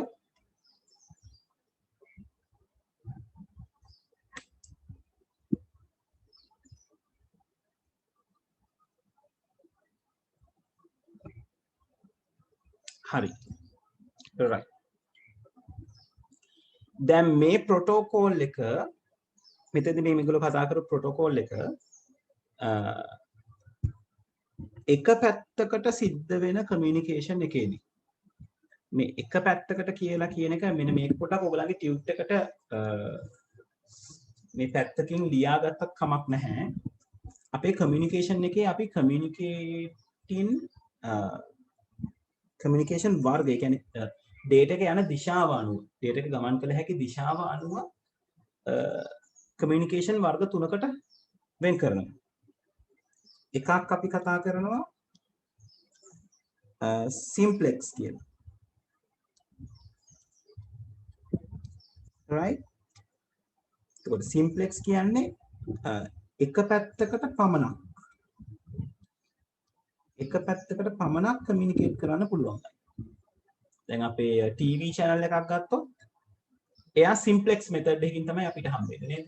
හරි right දැන් මේ ප්‍රොටෝකෝල් එක මෙතනදී මේ මේගොල්ලෝ කතා කරපු ප්‍රොටෝකෝල් එක පැත්තකට සිද්ධ වෙන කමියුනිකේෂන් එකේදී මේ එක පැත්තකට කියලා කියන එක මෙන්න මේක පොඩක් ඔයගලගේ ටියුට් එකට මේ පැත්තකින් ලියාගත්තත් කමක් නැහැ අපේ කමියුනිකේෂන් එකේ අපි කමියුනිකේෂන් වර්ගය කියන්නේ ඩේටා එක යන දිශාව අනුව ඩේටා එක ගමන් කළ හැකි දිශාව අනුව කමියුනිකේෂන් වර්ග තුනකට වෙන් කරනවා එකක් අපි කතා කරනවා සිම්ප්ලෙක්ස් කියන right එතකොට සිම්ප්ලෙක්ස් කියන්නේ එක පැත්තකට පමණක් කමියුනිකේට් කරන්න පුළුවන්. දැන් අපේ ටීවී channel එකක් ගත්තොත් එයා සිම්ප්ලෙක්ස් මෙතඩ් එකකින් තමයි අපිට හම්බෙන්නේ නේද?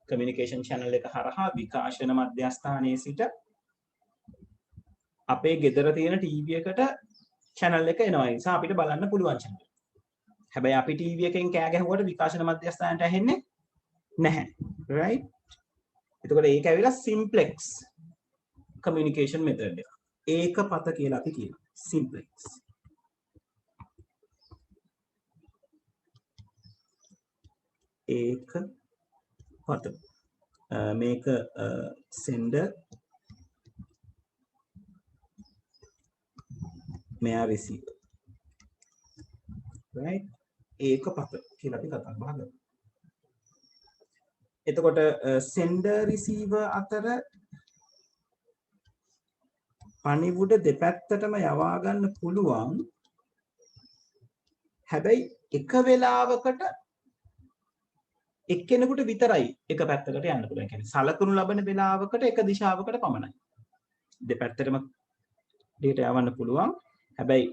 කමියුනිකේෂන් channel එක හරහා විකාශන මධ්‍යස්ථානයේ සිට අපේ ගෙදර තියෙන ටීවී එකට channel එක එනවා. ඒ නිසා අපිට බලන්න පුළුවන් channel. හැබැයි අපි ටීවී එකෙන් කෑ ගැහුවට විකාශන මධ්‍යස්ථානයට ඇහෙන්නේ නැහැ. right? එතකොට ඒක ඇවිල්ලා සිම්ප්ලෙක්ස් කමියුනිකේෂන් මෙතඩ් එක. ඒක පත කියලා අපි කියනවා. සිම්ප්ලෙක්ස්. ඒක පත. මේක sender මෙයා receiver. right? ඒක පත කියලා අපි කතා බහ කරමු. එතකොට sender receiver අතර පණිවුඩ දෙපැත්තටම යවා ගන්න පුළුවන්. හැබැයි එක වෙලාවකට එක්කෙනෙකුට විතරයි එක පැත්තකට යන්න පුළුවන්. ඒ කියන්නේ සලකනු ලබන වෙලාවකට එක දිශාවකට පමණයි. දෙපැත්තටම data යවන්න පුළුවන්. හැබැයි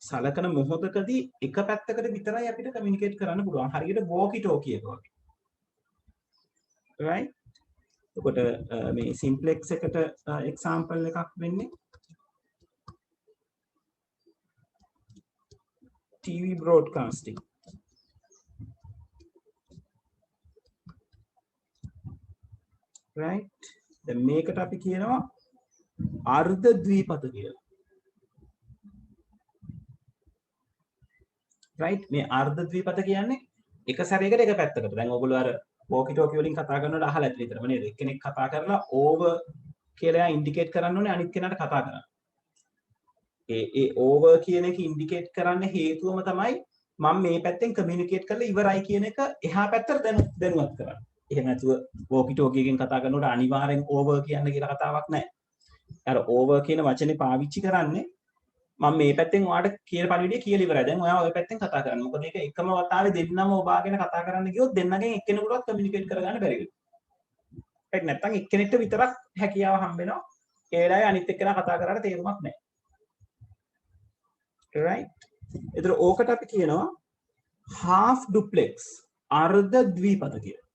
සලකන මොහොතකදී එක පැත්තකට විතරයි අපිට කමියුනිකේට් කරන්න පුළුවන්. හරියට walkie talkie එක වගේ. right? එතකොට මේ simplex එකට example එකක් වෙන්නේ TV broadcasting. right? දැන් මේකට අපි කියනවා අර්ධ ද්විපත කියලා. right? මේ අර්ධ ද්විපත කියන්නේ එක සැරයකට එක පැත්තකට. දැන් ඔයගොල්ලෝ අර walkie talkie වලින් කතා කරනකොට අහලා ඇති විතරම නේද? එක්කෙනෙක් කතා කරලා over කියලා ඉන්ඩිකේට් කරන්න ඕනේ අනිත් කෙනාට කතා කරන්න. ඒ over කියන එක ඉන්ඩිකේට් කරන්න හේතුවම තමයි මම මේ පැත්තෙන් කමියුනිකේට් කරලා ඉවරයි කියන එක එහා පැත්තට දැනුවත් කරන්න. එහෙම නැතුව walkie talkie එකෙන් කතා කරනකොට අනිවාර්යෙන් over කියන්න කියලා කතාවක් නැහැ. අර over කියන වචනේ පාවිච්චි කරන්නේ මම මේ පැත්තෙන් ඔයාලට කියන පරිවිදිය කියලා ඉවරයි. දැන් ඔයා ওই පැත්තෙන් කතා කරන්න. මොකද මේක එකම වතාවේ දෙන්නම ඔබාගෙන කතා කරන්න ගියොත් දෙන්නගෙන් එක්කෙනෙකුටවත් කමියුනිකේට් කරගන්න බැරි වෙනවා. ඒක නැත්තම් එක්කෙනෙක්ට විතරක් හැකියාව හම්බ වෙනවා. ඒ වෙලාවේ අනිත් එක්කෙනා කතා කරාට තේරුමක් නැහැ. right? ඒතර ඕකට අපි කියනවා half duplex අර්ධ ද්විපත කියලා.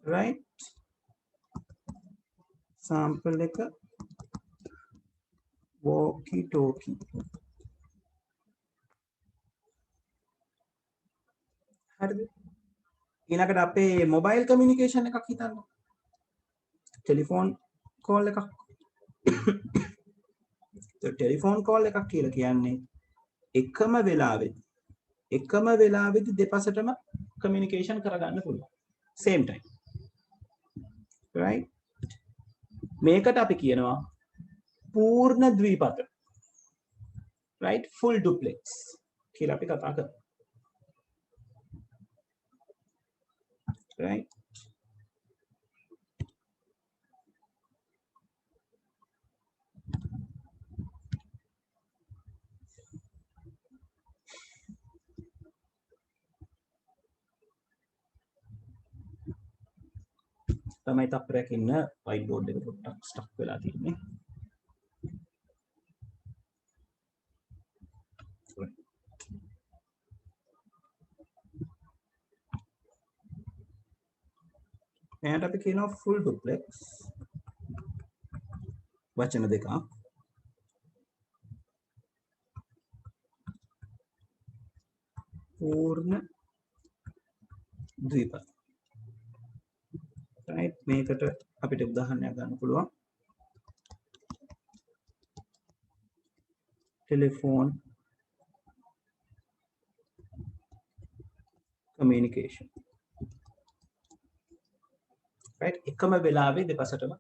right? sample එක walkie talkie හරිද ඊළඟට අපේ මොබයිල් කමියුනිකේෂන් එකක් හිතන්න ටෙලිෆෝන් කෝල් එකක් ටෙලිෆෝන් කෝල් එකක් කියලා කියන්නේ එකම වෙලාවෙදි දෙපසටම කමියුනිකේෂන් කරගන්න පුළුවන් same time right මේකට අපි කියනවා පූර්ණ ද්විපත right full duplex කියලා අපි කතා කරමු right තමයි තප්පරයක් ඉන්න white board එක පොඩ්ඩක් stuck වෙලා තියෙන්නේ මෙයාට අපි කියනවා full duplex වචන දෙකක් පූර්ණ ද්විපත right මේකට අපිට උදාහරණයක් ගන්න පුළුවන් telephone communication right එකම වෙලාවේ දෙපසටම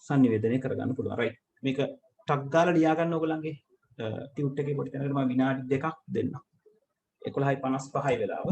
සංනිවේදනය කරගන්න පුළුවන් right මේක ටක් ගාලා ලියා ගන්න ඕගොල්ලන්ගේ ටියුට් එකේ පොඩි තැනකට මම විනාඩි දෙකක් දෙන්නම් 11:55යි වෙලාව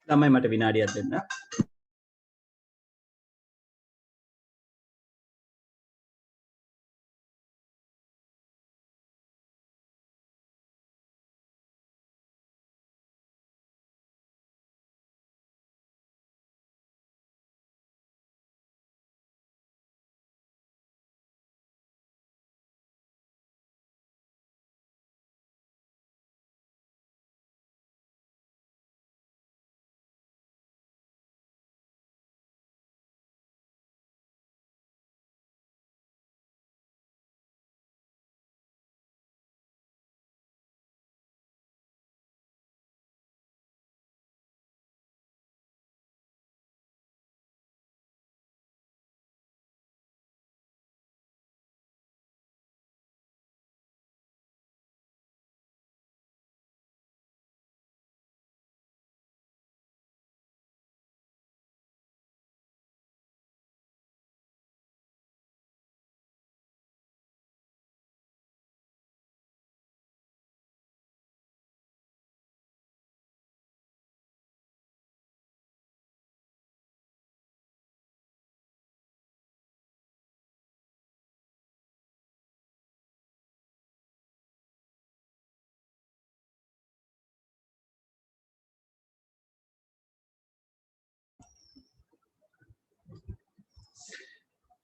ළමයි මට විනාඩියක් දෙන්න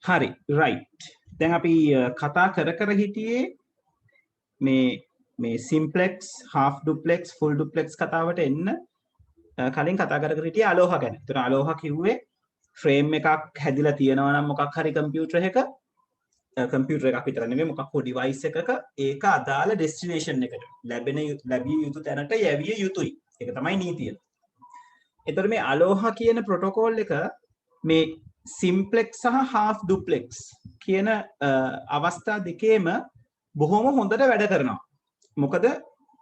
හරි right දැන් අපි කතා කර හිටියේ මේ simplex half duplex full duplex කතාවට එන්න කලින් කතා කර හිටියේ අලෝහ ගැන. ඒතර අලෝහ කිව්වේ ෆ්‍රේම් එකක් හැදිලා තියෙනවා නම් මොකක් හරි කම්පියුටර් එකක් විතර නෙමෙයි මොකක් හෝ ඩිවයිස් එකක ඒක අදාළ ඩෙස්ටිනේෂන් එකට ලැබිය යුතු තැනට යැවිය යුතුයි. ඒක තමයි නීතිය. එතකොට මේ අලෝහ කියන ප්‍රොටෝකෝල් එක මේ සිම්ප්ලෙක්ස් සහ half duplex කියන අවස්ථා දෙකේම බොහොම හොඳට වැඩ කරනවා. මොකද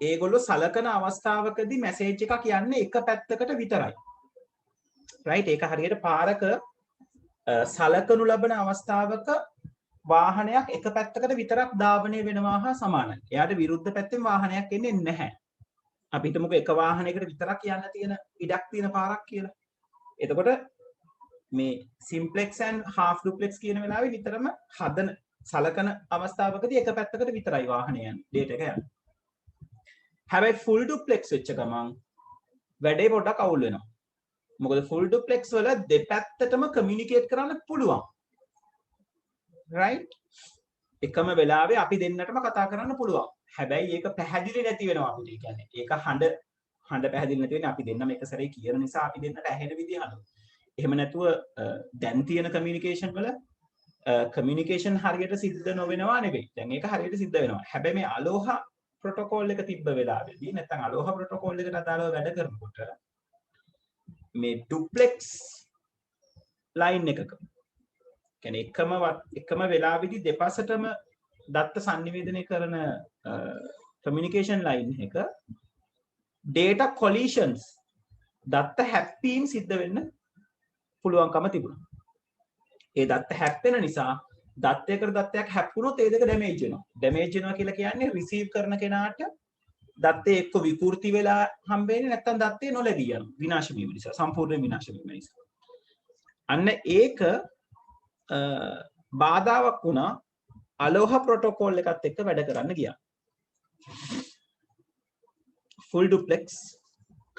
ඒගොල්ලෝ සලකන අවස්ථාවකදී මැසේජ් එකක් යන්නේ එක පැත්තකට විතරයි. right ඒක හරියට පාරක සලකනු ලබන අවස්ථාවක වාහනයක් එක පැත්තකට විතරක් ධාවනය වෙනවා හා සමානයි. එයාට විරුද්ධ පැත්තෙන් වාහනයක් එන්නේ නැහැ. අපි හිතමුකෝ එක වාහනයකට විතරක් යන්න තියෙන ඉඩක් තියෙන පාරක් කියලා. එතකොට මේ simplex and half duplex කියන වෙලාවේ විතරම සලකන අවස්ථාවකදී එක පැත්තකට විතරයි වාහනය යන්නේ data එක යන්නේ. හැබැයි full duplex වෙච්ච ගමන් වැඩේ පොඩ්ඩක් අවුල් වෙනවා. මොකද full duplex වල දෙපැත්තටම communicate කරන්න පුළුවන්. right එකම වෙලාවේ අපි දෙන්නටම කතා කරන්න පුළුවන්. හැබැයි ඒක පැහැදිලි නැති වෙනවා අපිට. ඒ කියන්නේ ඒක හඬ පැහැදිලි නැති වෙන්නේ අපි දෙන්නම එක සැරේ කියන නිසා අපි දෙන්නට ඇහෙන විදිහ අනුව. එහෙම නැතුව දැන් තියෙන කමියුනිකේෂන් වල කමියුනිකේෂන් හරියට සිද්ධ නොවෙනවා නෙවෙයි. දැන් ඒක හරියට සිද්ධ වෙනවා. හැබැයි මේ අලෝහ ප්‍රොටෝකෝල් එක තිබ්බ වෙලාවේදී නැත්නම් අලෝහ ප්‍රොටෝකෝල් එකට අදාළව වැඩ කරනකොට මේ ඩුප්ලෙක්ස් ලයින් එකක කියන්නේ එකම වෙලාවේදී දෙපසටම දත්ත sannivedanaya කරන කමියුනිකේෂන් ලයින් එක data collisions දත්ත හැප්පීම් සිද්ධ වෙන්න පුළුවන්කම තිබුණා. ඒ දත්ත හැප්පෙන නිසා දත්තයකට දත්තයක් හැප්පුණොත් ඒ දෙක ඩැමේජ් වෙනවා. ඩැමේජ් වෙනවා කියලා කියන්නේ රිසීව් කරන කෙනාට දත්තේ එක්ක විකෘති වෙලා හම්බෙන්නේ නැත්නම් දත්තේ නොලැබී යනවා. විනාශ වීම නිසා සම්පූර්ණ විනාශ වීම නිසා. අන්න ඒක බාධාවක් වුණා අලෝහ ප්‍රොටෝකෝල් එකත් එක්ක වැඩ කරන්න ගියා. full duplex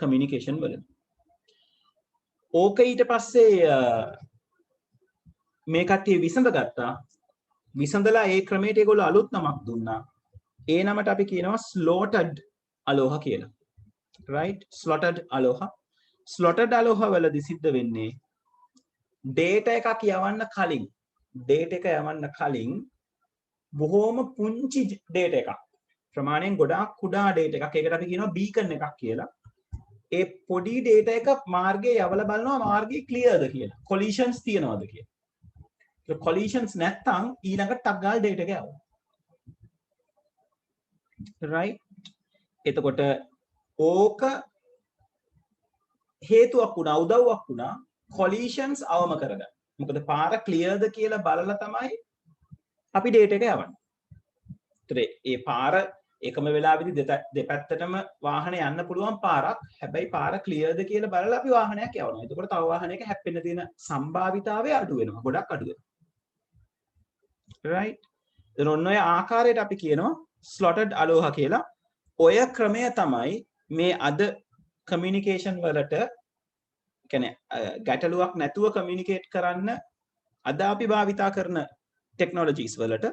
communication වල. ඕක ඊට පස්සේ මේ කට්ටිය විසඳගත්තා. විසඳලා ඒ ක්‍රමයට ඒගොල්ලෝ අලුත් නමක් දුන්නා. ඒ නමට අපි කියනවා slotted aloha කියලා. right slotted aloha. slotted aloha වලදී සිද්ධ වෙන්නේ data එකක් යවන්න කලින් බොහොම පුංචි data එකක් ප්‍රමාණයෙන් ගොඩාක් කුඩා data එකක් ඒකට අපි කියනවා beacon එකක් කියලා. ඒ පොඩි data එක මාර්ගයේ යවලා බලනවා මාර්ගය clearද කියලා. collisions තියනවද කියලා. ඒ collisions නැත්තම් ඊළඟට ටක් ගාලා data එක යවනවා. right එතකොට ඕක හේතුවක් වුණා උදව්වක් වුණා collisions අවම කරගන්න. මොකද පාර clearද කියලා බලලා තමයි අපි data එක යවන්නේ. ඒතර ඒ පාර එකම වෙලාවෙදි දෙපැත්තටම වාහන යන්න පුළුවන් පාරක්. හැබැයි පාර clearද කියලා බලලා අපි වාහනයක් යවනවා. එතකොට තව වාහනයක හැප්පෙන්න තියෙන සම්භාවිතාවය අඩු වෙනවා. ගොඩක් අඩු වෙනවා. right එතන ඔන්න ඔය ආකාරයට අපි කියනවා slotted aloha කියලා. ඔය ක්‍රමය තමයි මේ අද communication වලට කියන්නේ ගැටලුවක් නැතුව communicate කරන්න අද අපි භාවිතා කරන technologies වලට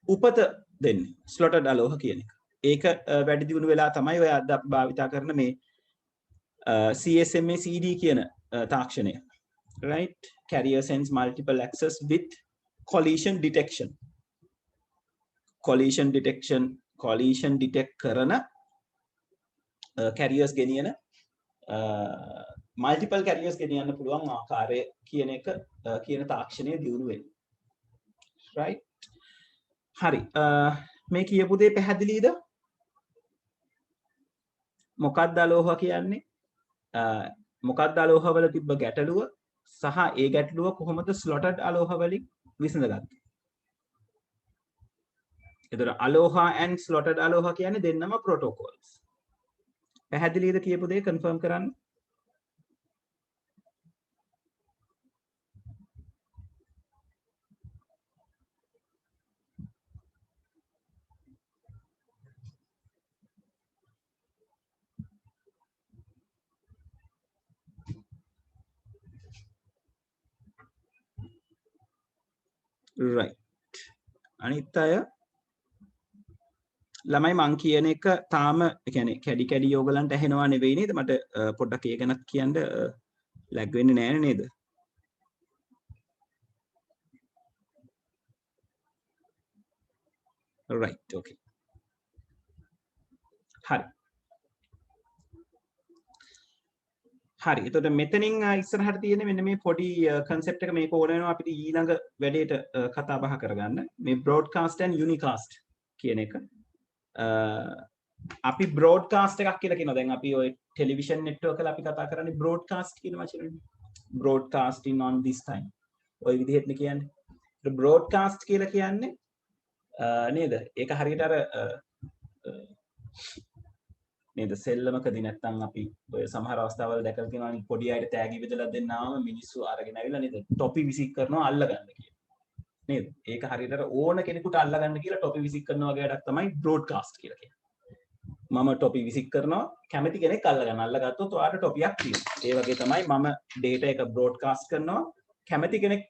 උපත දෙන්නේ slotted aloha කියන එක. ඒක වැඩි දියුණු වෙලා තමයි ඔය අද අපි භාවිතා කරන මේ CSMA CD කියන තාක්ෂණය. right carrier sense multiple access with collision detection. collision detect කරන carriers ගෙනියන multiple carriers ගෙනියන්න පුළුවන් ආකාරය කියන එක කියන තාක්ෂණය දියුණු වෙන්නේ. right හරි මේ කියපු දේ පැහැදිලිද? මොකක්ද අලෝහ කියන්නේ? මොකක්ද අලෝහ වල තිබ්බ ගැටලුව සහ ඒ ගැටලුව කොහොමද slotted අලෝහ වලින් විසඳගත්තේ? එතකොට අලෝහා and slotted අලෝහ කියන්නේ දෙන්නම protocols. පැහැදිලිද කියපු දේ confirm කරන්න? right අනිත් අය ළමයි මං කියන එක තාම කියන්නේ කැඩි කැඩි ඕගලන්ට ඇහෙනවා නෙවෙයි නේද මට පොඩ්ඩක් ඒ ගැනත් කියන්න ලැග් වෙන්නේ නැහැ නේද right okay හරි හරි එතකොට මෙතනින් ඉස්සරහට තියෙන මෙන්න මේ පොඩි concept එක මේක ඕන වෙනවා අපිට ඊළඟ වැඩේට කතා බහ කරගන්න මේ broadcast and unicast කියන එක අපි broadcast එකක් කියලා කියනවා දැන් අපි ඔය ටෙලිවිෂන් නෙට්වර්ක් වල අපි කතා කරන්නේ broadcast කියන වචනේනේ broadcasting on this time ඔය විදිහටනේ කියන්නේ broadcast කියලා කියන්නේ නේද ඒක හරියට අර නේද සෙල්ලමකදී නැත්නම් අපි ඔය සමහර අවස්ථාවල දැකලා තියෙනවා පොඩි අයට තෑගි බෙදලා දෙන්නාම මිනිස්සු අරගෙන ඇවිල්ලා නේද ටොපි විසික් කරනවා අල්ලගන්න කියලා නේද ඒක හරියට ඕන කෙනෙකුට අල්ලගන්න කියලා ටොපි විසික් කරනවා වගේ වැඩක් තමයි බ්‍රෝඩ්කාස්ට් කියලා කියන්නේ මම ටොපි විසික් කරනවා කැමති කෙනෙක් අල්ලගන්න අල්ලගත්තොත් ඔයාලට ටොපියක් තියෙනවා ඒ වගේ තමයි මම ඩේටා එක බ්‍රෝඩ්කාස්ට් කරනවා කැමති කෙනෙක්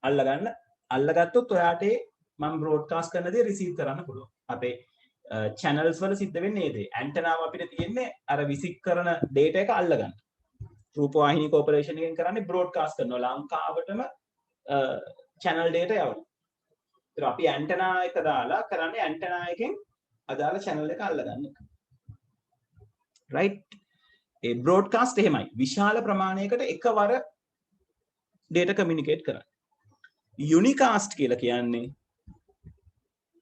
අල්ලගන්න අල්ලගත්තොත් ඔයාට මම බ්‍රෝඩ්කාස්ට් කරන දේ රිසීව් කරන්න පුළුවන් අපේ channels වල සිද්ධ වෙන්නේ ඒ දේ ඇන්ටනාව අපිට තියෙන්නේ අර විසික් කරන data එක අල්ලගන්න රූපවාහිනී කෝපරේෂන් එකෙන් කරන්නේ බ්‍රෝඩ්කාස්ට් කරනවා ලංකාවටම channel data යවනවා ඒත් අපි ඇන්ටනා එක දාලා කරන්නේ ඇන්ටනා එකෙන් අදාළ channel එක අල්ලගන්න එක right ඒ බ්‍රෝඩ්කාස්ට් එහෙමයි විශාල ප්‍රමාණයකට එකවර data communicate කරන්නේ unicast කියලා කියන්නේ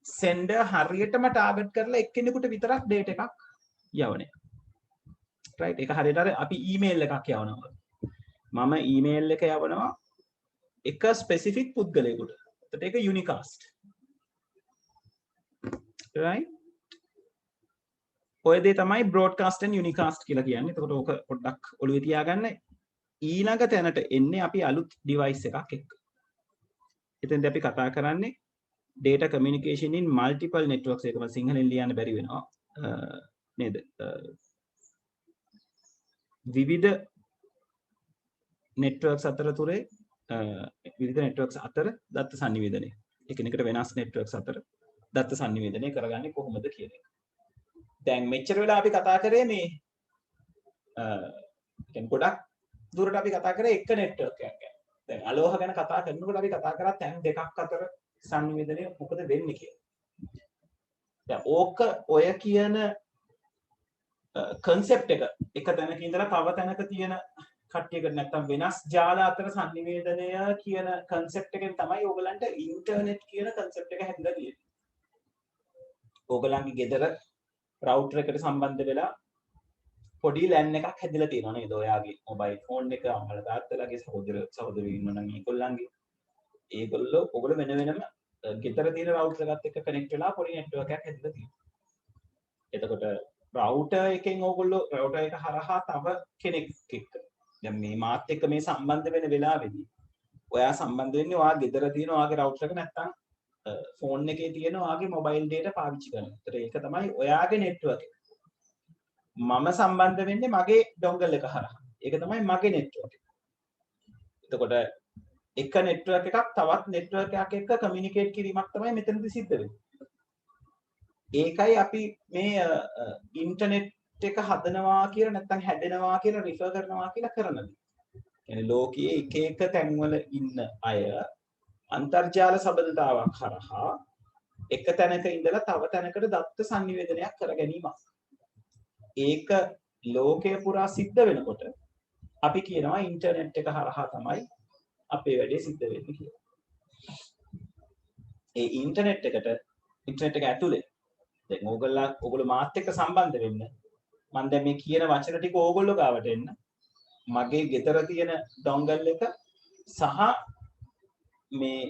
sender හරියටම ටාගට් කරලා එක්කෙනෙකුට විතරක් data එකක් යවන එක. right ඒක හරියට අර අපි email එකක් යවනවා. මම email එක යවනවා එක specific පුද්ගලයෙකුට. එතකොට ඒක unicast. right ඔය දේ තමයි broadcast and unicast කියලා කියන්නේ. එතකොට ඕක පොඩ්ඩක් ඔළුවේ තියාගන්න. ඊළඟ තැනට එන්නේ අපි අලුත් device එකක් එක්ක. එතෙන්ද අපි කතා කරන්නේ data communication in multiple networks එකම සිංහලෙන් ලියන්න බැරි වෙනවා නේද විවිධ networks අතරතුරේ විවිධ networks අතර දත්ත sannivedana එකිනෙකට වෙනස් networks අතර දත්ත sannivedana කරගන්නේ කොහොමද කියන එක දැන් මෙච්චර වෙලා අපි කතා කරේ මේ දැන් ගොඩක් දුරට අපි කතා කරේ එක network එකක් ගැන දැන් අලෝහ ගැන කතා කරනකොට අපි කතා කරා තැන් දෙකක් අතර සංනිවේදනය මොකද වෙන්නේ කියලා. දැන් ඕක ඔය කියන concept එක තැනක ඉඳලා තව තැනක තියෙන කට්ටියකට නැත්තම් වෙනස් ජාල අතර සංනිවේදනය කියන concept එකෙන් තමයි ඕගලන්ට ඉන්ටර්නෙට් කියන concept එක හැදලා තියෙන්නේ. ඕගලන්ගේ ගෙදර router එකට සම්බන්ධ වෙලා පොඩි LAN එකක් හැදලා තියෙනවා නේද? ඔයාගේ mobile phone එක අම්මලා තාත්තලාගේ සහෝදරයෝ ඉන්නවනම් ඒගොල්ලන්ගේ ඒගොල්ලෝ ඔගොල්ලෝ වෙන වෙනම ගෙදර තියෙන රවුටර් එකත් එක්ක කනෙක්ට් වෙලා පොඩි නෙට්වර්ක් එකක් හැදලා තියෙනවා. එතකොට රවුටර් එකෙන් ඔයගොල්ලෝ රවුටර් එක හරහා තව කෙනෙක් එක්ක දැන් මේ මාත් එක්ක මේ සම්බන්ධ වෙන වෙලාවේදී ඔයා සම්බන්ධ වෙන්නේ ඔයා ගෙදර තියෙන ඔයාගේ රවුටර් එක නැත්තම් ෆෝන් එකේ තියෙන ඔයාගේ මොබයිල් data පාවිච්චි කරනවා. ඒතර ඒක තමයි ඔයාගේ නෙට්වර්ක් එක. මම සම්බන්ධ වෙන්නේ මගේ ඩොන්ගල් එක හරහා. ඒක තමයි මගේ නෙට්වර්ක් එක. එතකොට එක නෙට්වර්ක් එකක් තවත් නෙට්වර්ක් එකක් එක්ක කමියුනිකේට් කිරීමක් තමයි මෙතනදී සිද්ධ වෙන්නේ. ඒකයි අපි මේ ඉන්ටර්නෙට් එක හදනවා කියලා නැත්නම් හැදෙනවා කියලා රිෆර් කරනවා කියලා කරන්නේ. කියන්නේ ලෝකයේ එක එක තැන්වල ඉන්න අය අන්තර්ජාල සබඳතාවක් හරහා එක තැනක ඉඳලා තව තැනකට දත්ත sannivedanayak කර ගැනීමක්. ඒක ලෝකය පුරා සිද්ධ වෙනකොට අපි කියනවා ඉන්ටර්නෙට් එක හරහා තමයි අපේ වැඩේ සිද්ධ වෙන්නේ කියලා. ඒ ඉන්ටර්නෙට් එක ඇතුලේ දැන් ඕගොල්ලෝ මාත් එක්ක සම්බන්ධ වෙන්න මම දැන් මේ කියන වචන ටික ඕගොල්ලෝ ගාවට එන්න මගේ ගෙදර තියෙන ඩොන්ගල් එක සහ මේ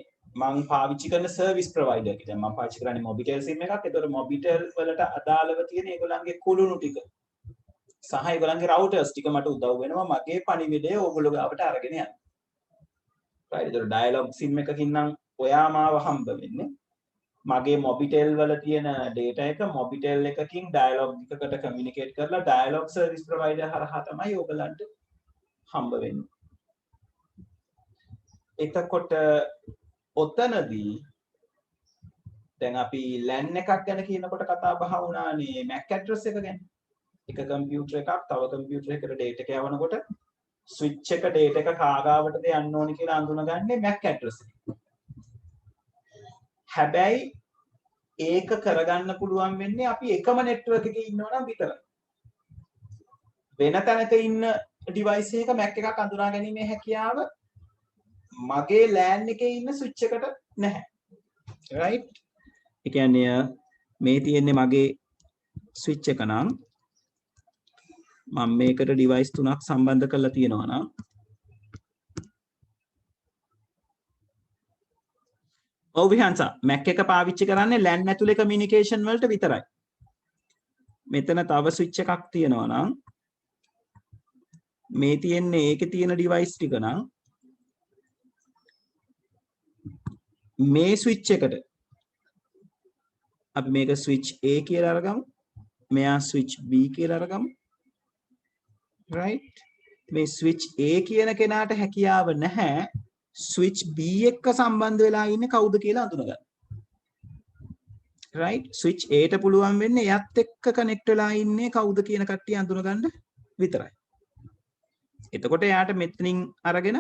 මම පාවිච්චි කරන සර්විස් ප්‍රොවයිඩර් එක. දැන් මම පාවිච්චි කරන්නේ මොබිටෙල් සිම් එකක්. ඒතකොට මොබිටෙල් වලට අදාළව තියෙන ඒගොල්ලන්ගේ කුළුණු ටික සහ ඒගොල්ලන්ගේ රවුටර්ස් ටික මට උදව් වෙනවා මගේ පණිවිඩය ඕගොල්ලෝ ගාවට අරගෙන යන්න. right ඒතකොට ඩයලොග් සිම් එකකින් නම් ඔයා මාව හම්බ වෙන්නේ මගේ මොබිටෙල් වල තියෙන data එක මොබිටෙල් එකකින් ඩයලොග් එකකට කමියුනිකේට් කරලා ඩයලොග් සර්විස් ප්‍රොවයිඩර් හරහා තමයි ඕගලන්ට හම්බ වෙන්නේ. එතකොට ඔතනදී දැන් අපි LAN එකක් ගැන කියනකොට කතා බහ වුණානේ MAC address එක ගැන. එක කම්පියුටර් එකක් තව කම්පියුටර් එකකට data එක යවනකොට switch එක data එක කාගාවටද යන්න ඕනේ කියලා අඳුනගන්නේ MAC address එක. හැබැයි ඒක කරගන්න පුළුවන් වෙන්නේ අපි එකම network එකේ ඉන්නවා නම් විතරයි. වෙන තැනක ඉන්න device එකක MAC එකක් අඳුනා ගැනීමේ හැකියාව මගේ LAN එකේ ඉන්න switch එකට නැහැ. right? ඒ කියන්නේ මේ තියෙන්නේ මගේ switch එක නම් මම මේකට device තුනක් සම්බන්ධ කරලා තියෙනවා නම් ඔව් විහන්ස Mac එක පාවිච්චි කරන්නේ LAN ඇතුලේ communication වලට විතරයි. මෙතන තව switch එකක් තියෙනවා නම් මේ තියෙන්නේ ඒකේ තියෙන device ටික නම් මේ switch එකට අපි මේක switch A කියලා අරගමු. මෙයා switch B කියලා අරගමු. right? මේ switch A කියන කෙනාට හැකියාව නැහැ switch B එක්ක සම්බන්ධ වෙලා ඉන්නේ කවුද කියලා අඳුනගන්න. right? switch A ට පුළුවන් වෙන්නේ එයත් එක්ක connect වෙලා ඉන්නේ කවුද කියන කට්ටිය අඳුනගන්න විතරයි. එතකොට එයාට මෙතනින් අරගෙන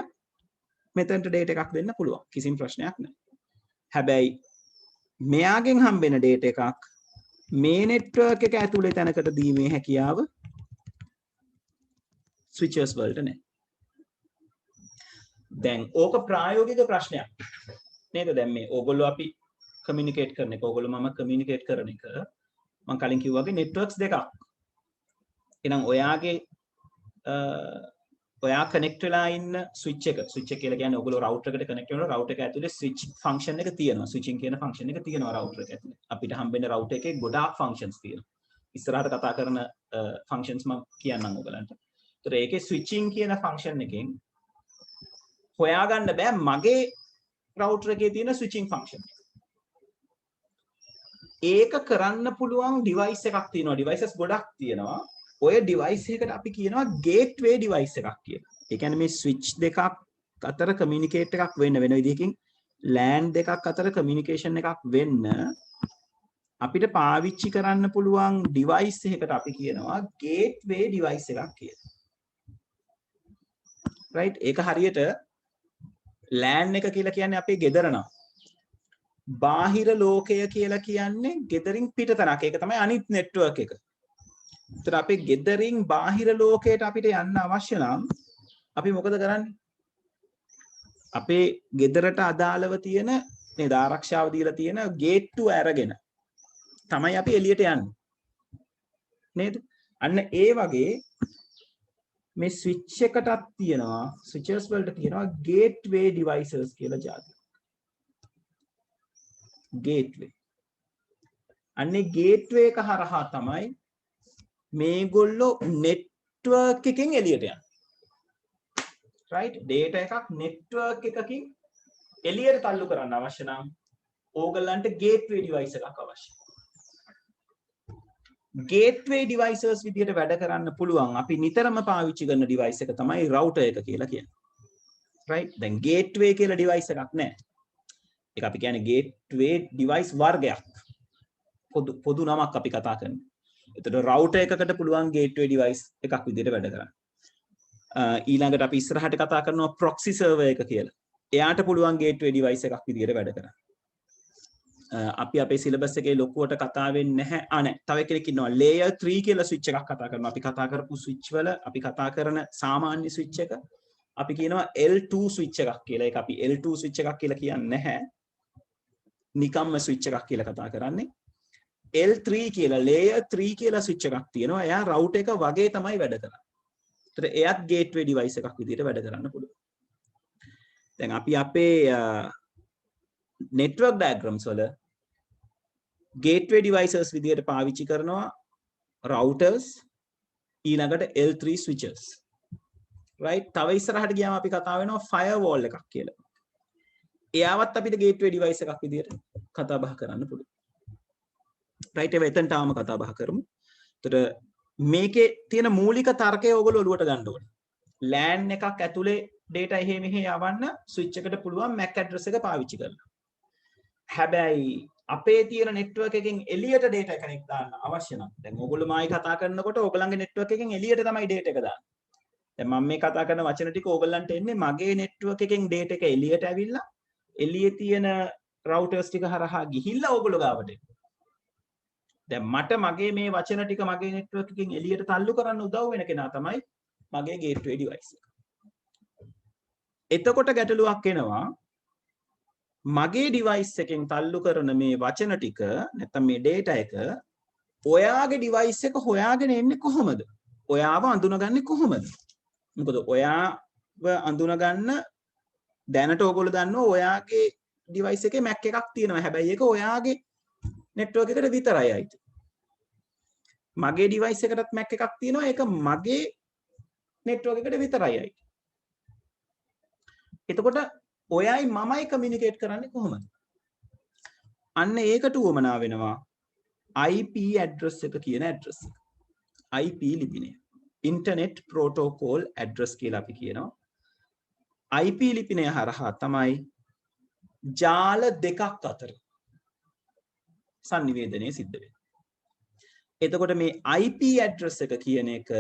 මෙතනට data එකක් දෙන්න පුළුවන්. කිසිම ප්‍රශ්නයක් නැහැ. හැබැයි මෙයාගෙන් හම්බෙන data එකක් මේ network එක ඇතුලේ තැනකට දීමේ හැකියාව switches වලට නැහැ. දැන් ඕක ප්‍රායෝගික ප්‍රශ්නයක් නේද? දැන් මේ ඕගොල්ලෝ අපි communicate කරන එක ඕගොල්ලෝ මම communicate කරන එක මම කලින් කිව්වා වගේ networks දෙකක්. එහෙනම් ඔයා connect වෙලා ඉන්න switch එක කියලා කියන්නේ ඔයගොල්ලෝ router එකට connect වෙනවා router එක ඇතුලේ switch function එක තියෙනවා switching කියන function එක තියෙනවා router එක ඇතුලේ අපිට හම්බෙන router එකේ ගොඩාක් functions තියෙනවා ඉස්සරහට කතා කරන functions මම කියන්නම් ඔයගලන්ට. ඒතර ඒකේ switching කියන function එකෙන් හොයාගන්න බෑ මගේ router එකේ තියෙන switching function එක. ඒක කරන්න පුළුවන් device එකක් තියෙනවා devices ගොඩක් තියෙනවා. ඔය device එකකට අපි කියනවා gateway device එකක් කියලා. ඒ කියන්නේ මේ switch දෙකක් අතර communicate එකක් වෙන විදිහකින් LAN දෙකක් අතර communication එකක් වෙන්න අපිට පාවිච්චි කරන්න පුළුවන් device එකකට අපි කියනවා gateway device එකක් කියලා. right? ඒක හරියට LAN එක කියලා කියන්නේ අපේ ගෙදර නම්. බාහිර ලෝකය කියලා කියන්නේ ගෙදරින් පිටතනක්. ඒක තමයි අනිත් network එක. ඒතර අපේ ගෙදරින් බාහිර ලෝකයට අපිට යන්න අවශ්‍ය නම් අපි මොකද කරන්නේ? අපේ ගෙදරට අදාළව තියෙන නේද ආරක්ෂාව දීලා තියෙන gate to අරගෙන තමයි අපි එළියට යන්නේ. නේද? අන්න ඒ වගේ මේ switch එකටත් තියෙනවා switches වලට තියෙනවා gateway devices කියලා જાති. gateway. අන්නේ gateway එක හරහා තමයි මේගොල්ලෝ network එකකින් එළියට යනවා. right? data එකක් network එකකින් එළියට තල්ලු කරන්න අවශ්‍ය නම් ඕගලන්ට gateway device එකක් අවශ්‍යයි. gateway devices විදියට වැඩ කරන්න පුළුවන් අපි නිතරම පාවිච්චි කරන device එක තමයි router එක කියලා කියන්නේ. right? දැන් gateway කියලා device එකක් නැහැ. ඒක අපි කියන්නේ gateway device වර්ගයක්. පොදු නමක් අපි කතා කරන්නේ. එතකොට router එකකට පුළුවන් gateway device එකක් විදිහට වැඩ කරන්න. ඊළඟට අපි ඉස්සරහට කතා කරනවා proxy server එක කියලා. එයාට පුළුවන් gateway device එකක් විදිහට වැඩ කරන්න. අපි අපේ syllabus එකේ ලොකුවට කතා වෙන්නේ නැහැ. නෑ. තව කෙනෙක් ඉන්නවා layer 3 කියලා switch එකක් කතා කරනවා. අපි කතා කරපු switch වල අපි කතා කරන සාමාන්‍ය switch එක අපි කියනවා L2 switch එකක් කියලා. ඒක අපි L2 switch එකක් කියලා කියන්නේ නැහැ. නිකම්ම switch එකක් කියලා කතා කරන්නේ. L3 කියලා layer 3 කියලා switch එකක් තියෙනවා. එයා router එක වගේ තමයි වැඩ කරන්නේ. ඒතර එයත් gateway device එකක් විදිහට වැඩ කරන්න පුළුවන්. දැන් අපි අපේ network diagrams වල gateway devices විදිහට පාවිච්චි කරනවා routers ඊළඟට L3 switches. right? තව ඉස්සරහට ගියාම අපි කතා වෙනවා firewall එකක් කියලා. එයාවත් අපිට gateway device එකක් විදිහට කතා බහ කරන්න පුළුවන්. right? ඒක එතනට ආවම කතා බහ කරමු. එතකොට මේකේ තියෙන මූලික තර්කය ඔයගොල්ලෝ ඔලුවට ගන්න ඕනේ. LAN එකක් ඇතුලේ data එහෙ මෙහෙ යවන්න switch එකට පුළුවන් MAC address එක පාවිච්චි කරන්න. හැබැයි අපේ තියෙන network එකෙන් එළියට data කෙනෙක් දාන්න අවශ්‍ය නම් දැන් ඕගොල්ලෝ මායි කතා කරනකොට ඕගොල්ලන්ගේ network එකෙන් එළියට තමයි data එක දාන්නේ. දැන් මම මේ කතා කරන වචන ටික ඕගොල්ලන්ට එන්නේ මගේ network එකෙන් data එක එළියට ඇවිල්ලා එළියේ තියෙන routers ටික හරහා ගිහිල්ලා ඕගොල්ලෝ ගාවට එනවා. දැන් මට මගේ මේ වචන ටික මගේ network එකෙන් එළියට තල්ලු කරන්න උදව් වෙන කෙනා තමයි මගේ gateway device එක. එතකොට ගැටලුවක් එනවා මගේ device එකෙන් තල්ලු කරන මේ වචන ටික නැත්නම් මේ data එක ඔයාගේ device එක හොයාගෙන එන්නේ කොහොමද? ඔයාව අඳුනගන්නේ කොහොමද? මොකද ඔයාව අඳුනගන්න දැනට ඕගොල්ලෝ දන්නවා ඔයාගේ device එකේ Mac එකක් තියෙනවා. හැබැයි ඒක ඔයාගේ network එකට විතරයි අයිති. මගේ device එකටත් Mac එකක් තියෙනවා. ඒක මගේ network එකට විතරයි අයිති. එතකොට ඔයයි මමයි communicate කරන්නේ කොහොමද? අන්න ඒකට උවමනා වෙනවා IP address එක කියන address එක. IP ලිපිනය. Internet Protocol Address කියලා අපි කියනවා. IP ලිපිනය හරහා තමයි ජාල දෙකක් අතර සංනිවේදනය සිද්ධ වෙන්නේ. එතකොට මේ IP address එක කියන එක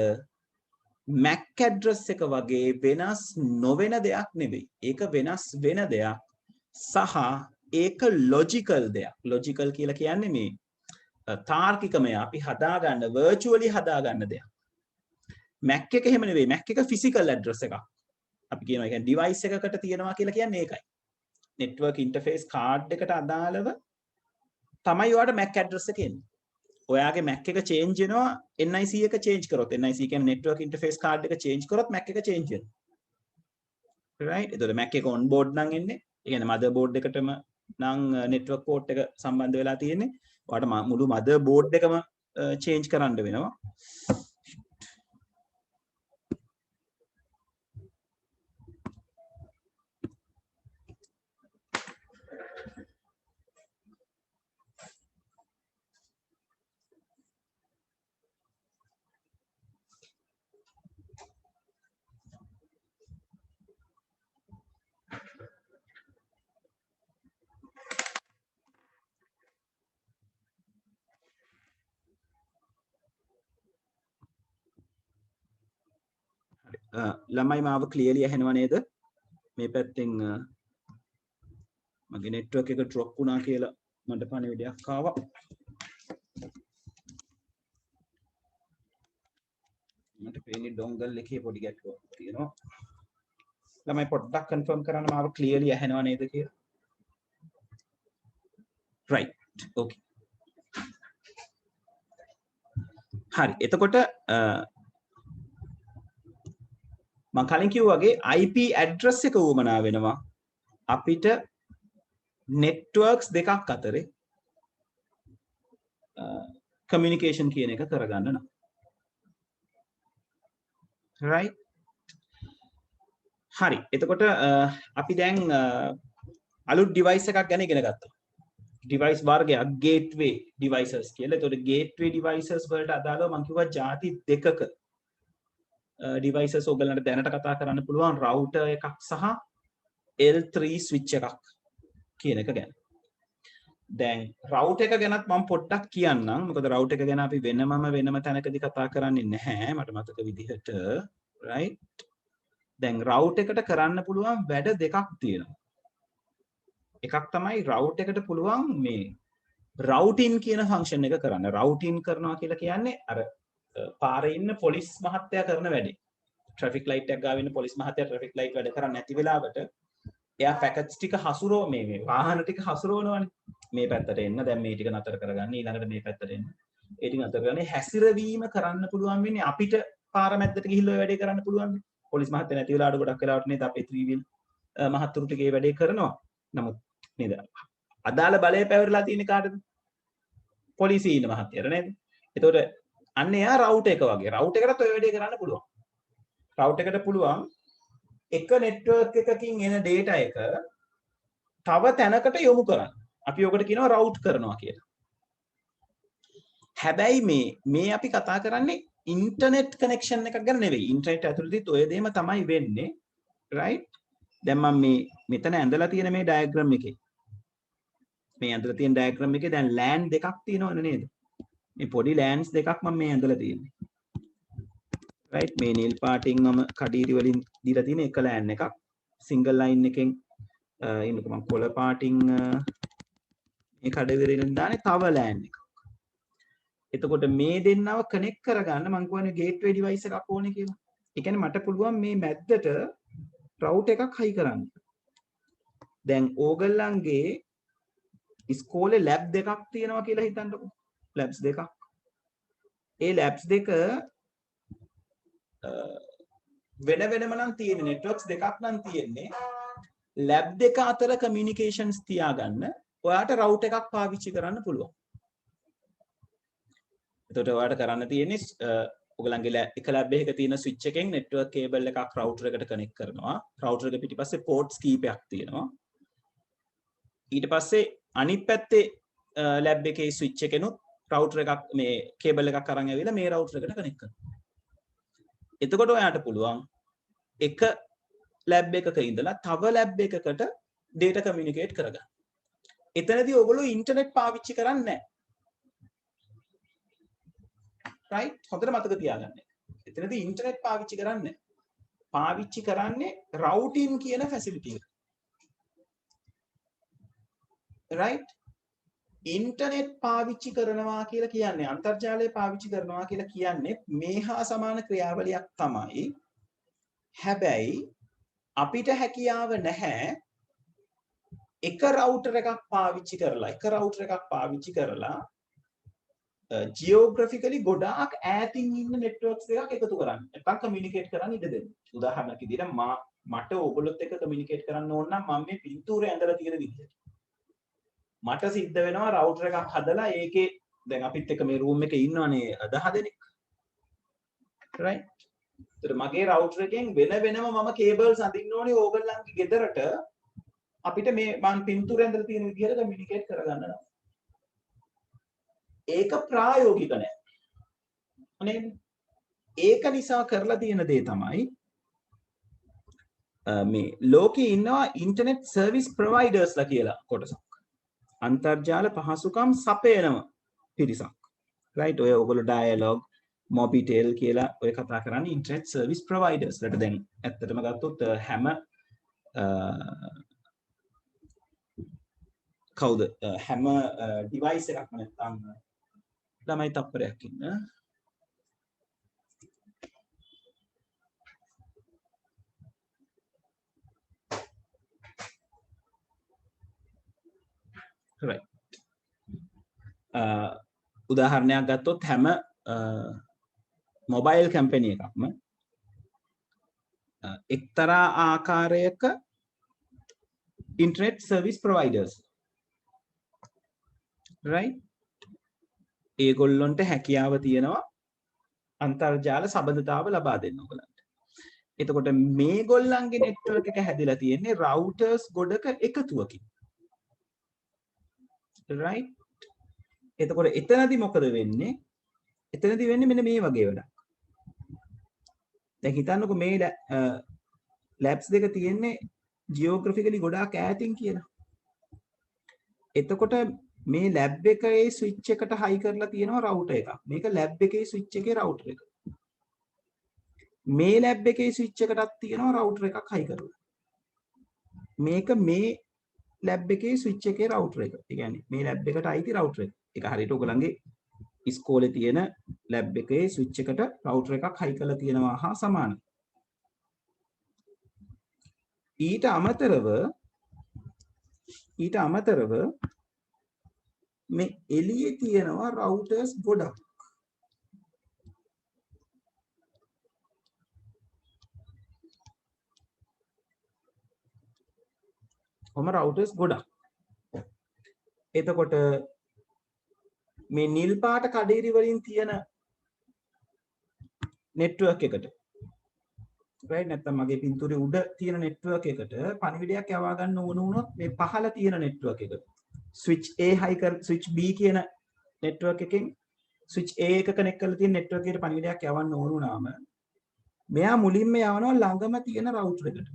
MAC address එක වගේ වෙනස් නොවන දෙයක් නෙවෙයි. ඒක වෙනස් වෙන දෙයක් සහ ඒක logical දෙයක්. logical කියලා කියන්නේ මේ තාර්කිකමය අපි හදාගන්න virtually හදාගන්න දෙයක්. Mac එක එහෙම නෙවෙයි. Mac එක physical address එකක්. අපි කියනවා ඒ කියන්නේ device එකකට තියෙනවා කියලා කියන්නේ ඒකයි. network interface card එකට අදාළව තමයි ඔයාලට MAC address එක එන්නේ. ඔයාගේ Mac එක change වෙනවා NIC එක change කරොත්. NIC කියන්නේ network interface card එක change කරොත් Mac එක change වෙනවා. right? එතකොට Mac එක on board නම් එන්නේ. ඒ කියන්නේ mother board එකටම නම් network port එක සම්බන්ධ වෙලා තියෙන්නේ. ඔයාලට මුළු mother board එකම change කරන්න වෙනවා. ළමයි මාව clearly ඇහෙනව නේද? මේ පැත්තෙන් මගේ network එක drop වුණා කියලා මට පණිවිඩයක් ආවා. මට පේන්නේ dongle එකේ පොඩි ගැටලුවක් තියෙනවා. ළමයි පොඩ්ඩක් confirm කරන්න මාව clearly ඇහෙනව නේද කියලා. right okay. හරි. එතකොට මම කලින් කිව්වා වගේ IP address එක උවමනා වෙනවා අපිට networks දෙකක් අතරේ communication කියන එක කරගන්න නම්. right හරි. එතකොට අපි දැන් අලුත් device එකක් ගැන ඉගෙන ගත්තා. device වර්ගයක් gateway devices කියලා. එතකොට gateway devices වලට අදාළව මම කිව්වා ಜಾති දෙකක devices ඔයගලන්ට දැනට කතා කරන්න පුළුවන් router එකක් සහ L3 switch එකක් කියන එක ගැන. දැන් router එක ගැනත් මම පොඩ්ඩක් කියන්නම්. මොකද router එක ගැන අපි වෙනම තැනකදී කතා කරන්නේ නැහැ මට මතක විදිහට. right දැන් router එකට කරන්න පුළුවන් වැඩ දෙකක් තියෙනවා. එකක් තමයි router එකට පුළුවන් මේ routing කියන function එක කරන්න. routing කරනවා කියලා කියන්නේ අර පාරේ ඉන්න පොලිස් මහත්තයා කරන වැඩේ. ට්‍රැෆික් ලයිට් එකක් ගාව ඉන්න පොලිස් මහත්තයා ට්‍රැෆික් ලයිට් වැඩ කරන්නේ නැති වෙලාවට එයා පැකට්ස් ටික හසුරව මේ වාහන ටික හසුරවනවනේ. මේ පැත්තට එන්න දැන් මේ ටික නතර කරගන්න ඊළඟට මේ පැත්තට එන්න. ඒ ටික නතර කරන්නේ හැසිරවීම කරන්න පුළුවන් වෙන්නේ අපිට පාර මැද්දට ගිහිල්ලා ඔය වැඩේ කරන්න පුළුවන්. පොලිස් මහත්තයා නැති වෙලාවට ගොඩක් වෙලාවට නේද අපේ ත්‍රිවිල් මහත්තුරු ටික ඒ වැඩේ කරනවා. නමුත් නේද අදාළ බලය පැවරලා තියෙන කාටද? පොලිසිය ඉන්න මහත්තයාට නේද? එතකොට අන්න එයා router එක වගේ. router එකකට ඔය වැඩේ කරන්න පුළුවන්. router එකට පුළුවන් එක network එකකින් එන data එක තව තැනකට යොමු කරන්න. අපි ඔකට කියනවා route කරනවා කියලා. හැබැයි මේ අපි කතා කරන්නේ internet connection එකක් ගැන නෙවෙයි. internet ඇතුළතදීත් ඔය දෙයම තමයි වෙන්නේ. right? දැන් මම මෙතන ඇඳලා තියෙන මේ diagram එකේ මේ ඇඳලා තියෙන ඩයග්‍රෑම් එකේ දැන් ලෑන්ඩ් දෙකක් තියෙනවනේ නේද? මේ පොඩි ලෑන්ඩ්ස් දෙකක් මම මේ ඇඳලා තියෙන්නේ. right මේ නිල් පාටින් මම කඩීරි වලින් දීලා තියෙන එක ලෑන් එකක්. සිංගල් ලයින් එකෙන් ඉන්නකෝ මම කොළ පාටින් මේ කඩවිරෙන් දාන්නේ තව ලෑන් එකක්. එතකොට මේ දෙන්නව කනෙක්ට් කරගන්න මම කියන්නේ ගේට්වේ ඩිවයිස් එකක් ඕනේ කියලා. ඒ කියන්නේ මට පුළුවන් මේ මැද්දට රවුටර් එකක් හයි කරන්න. දැන් ඕගොල්ලන්ගේ ඉස්කෝලේ ලැබ් දෙකක් තියෙනවා කියලා හිතන්නකෝ. ලැබ්ස් දෙකක්. ඒ ලැබ්ස් දෙක වෙන වෙනම නම් තියෙන්නේ නෙට්වර්ක්ස් දෙකක් නම් තියෙන්නේ. ලැබ් දෙක අතර කමියුනිකේෂන්ස් තියාගන්න ඔයාට රවුටර් එකක් පාවිච්චි කරන්න පුළුවන්. එතකොට ඔයාලට කරන්න තියෙන්නේ ඔයගලන්ගේ එක ලැබ් එකක තියෙන ස්විච් එකෙන් නෙට්වර්ක් කේබල් එකක් රවුටර් එකට කනෙක්ට් කරනවා. රවුටර් එක පිටිපස්සේ පෝට්ස් කීපයක් තියෙනවා. ඊට පස්සේ අනිත් පැත්තේ ලැබ් එකේ ස්විච් එකෙනුත් රවුටර් එකක් මේ කේබල් එකක් අරන් ඇවිල්ලා මේ රවුටර් එකට කනෙක්ට් කරනවා. එතකොට ඔයාට පුළුවන් එක ලැබ් එකක ඉඳලා තව ලැබ් එකකට data communicate කරගන්න. එතනදී ඔයගොල්ලෝ ඉන්ටර්නෙට් පාවිච්චි කරන්නේ නැහැ. right හොඳට මතක තියාගන්න. එතනදී ඉන්ටර්නෙට් පාවිච්චි කරන්නේ පාවිච්චි කරන්නේ routing කියන facility එක. right ඉන්ටර්නෙට් පාවිච්චි කරනවා කියලා කියන්නේ අන්තර්ජාලය පාවිච්චි කරනවා කියලා කියන්නේ මේ හා සමාන ක්‍රියාවලියක් තමයි. හැබැයි අපිට හැකියාව නැහැ එක රවුටර් එකක් පාවිච්චි කරලා ජියෝග්‍රැෆිකලි ගොඩාක් ඈතින් ඉන්න නෙට්වර්ක්ස් දෙකක් එකතු කරන්න. නැත්නම් කමියුනිකේට් කරන්න ඉඩ දෙන්න. උදාහරණයක් විදිහට මට ඕගොල්ලොත් එක්ක කමියුනිකේට් කරන්න ඕන නම් මම මේ පින්තූරේ ඇඳලා තියෙන විදිහට. මට සිද්ධ වෙනවා රවුටර් එකක් හදලා ඒකේ දැන් අපිත් එක්ක මේ රූම් එකේ ඉන්නවනේ 10 දෙනෙක්. right? ඒතර මගේ රවුටර් එකෙන් වෙන වෙනම මම කේබල්ස් අඳින්න ඕනේ ඕගොල්ලන්ගේ ගෙදරට අපිට මේ මම පින්තූරේ ඇඳලා තියෙන විදිහට කමියුනිකේට් කරගන්න නම්. ඒක ප්‍රායෝගික නෑ. නේද? ඒක නිසා කරලා තියෙන දේ තමයි මේ ලෝකේ ඉන්නවා ඉන්ටර්නෙට් සර්විස් ප්‍රොවයිඩර්ස්ලා කියලා කොටසක්. අන්තර්ජාල පහසුකම් සපයනම පිරිසක්. right ඔය ඔයගොල්ලෝ ඩයලොග් මොබිටෙල් කියලා ඔය කතා කරන්නේ ඉන්ටර්නෙට් සර්විස් ප්‍රොවයිඩර්ස්ලාට. දැන් ඇත්තටම ගත්තොත් හැම කවුද හැම ඩිවයිස් එකක්ම නැත්තම් ළමයි තප්පරයක් ඉන්න right උදාහරණයක් ගත්තොත් හැම මොබයිල් කම්පැනි එකක්ම එක්තරා ආකාරයක ඉන්ටර්නෙට් සර්විස් ප්‍රොවයිඩර්ස් right ඒගොල්ලොන්ට හැකියාව තියෙනවා අන්තර්ජාල සබඳතාව ලබා දෙන්න ඔයගලන්ට. එතකොට මේගොල්ලන්ගේ නෙට්වර්ක් එක හැදිලා තියෙන්නේ රවුටර්ස් ගොඩක එකතුවකින්. right එතකොට එතනදී මොකද වෙන්නේ? එතනදී වෙන්නේ මෙන්න මේ වගේ වැඩක්. දැන් හිතන්නකෝ මේ ලැබ්ස් දෙක තියෙන්නේ ජියෝග්‍රැෆිකලි ගොඩාක් ඈතින් කියලා. එතකොට මේ ලැබ් එකේ ස්විච් එකට හයි කරලා තියෙනවා රවුටර් එකක්. මේක ලැබ් එකේ ස්විච් එකේ රවුටර් එක. මේ ලැබ් එකේ ස්විච් එකටත් තියෙනවා රවුටර් එකක් හයි කරලා. මේක මේ ලැබ් එකේ ස්විච් එකේ රවුටර් එක. ඒ කියන්නේ මේ ලැබ් එකට අයිති රවුටර් එක. ඒක හරියට ඔයගලන්ගේ ඉස්කෝලේ තියෙන ලැබ් එකේ ස්විච් එකට රවුටර් එකක් හයි කරලා තියෙනවා හා සමානයි. ඊට අමතරව මේ එළියේ තියෙනවා රවුටර්ස් ගොඩක්. රවුටර්ස් ගොඩක්. එතකොට මේ නිල් පාට කඩේරි වලින් තියෙන නෙට්වර්ක් එකට right නැත්නම් මගේ පින්තූරේ උඩ තියෙන නෙට්වර්ක් එකට පණිවිඩයක් යවා ගන්න ඕන වුණොත් මේ පහළ තියෙන නෙට්වර්ක් එකට switch A high කර switch B කියන නෙට්වර්ක් එකෙන් switch A එක කනෙක්ට් කරලා තියෙන නෙට්වර්ක් එකට පණිවිඩයක් යවන්න ඕන වුණාම මෙයා මුලින්ම යවනවා ළඟම තියෙන රවුටර් එකට.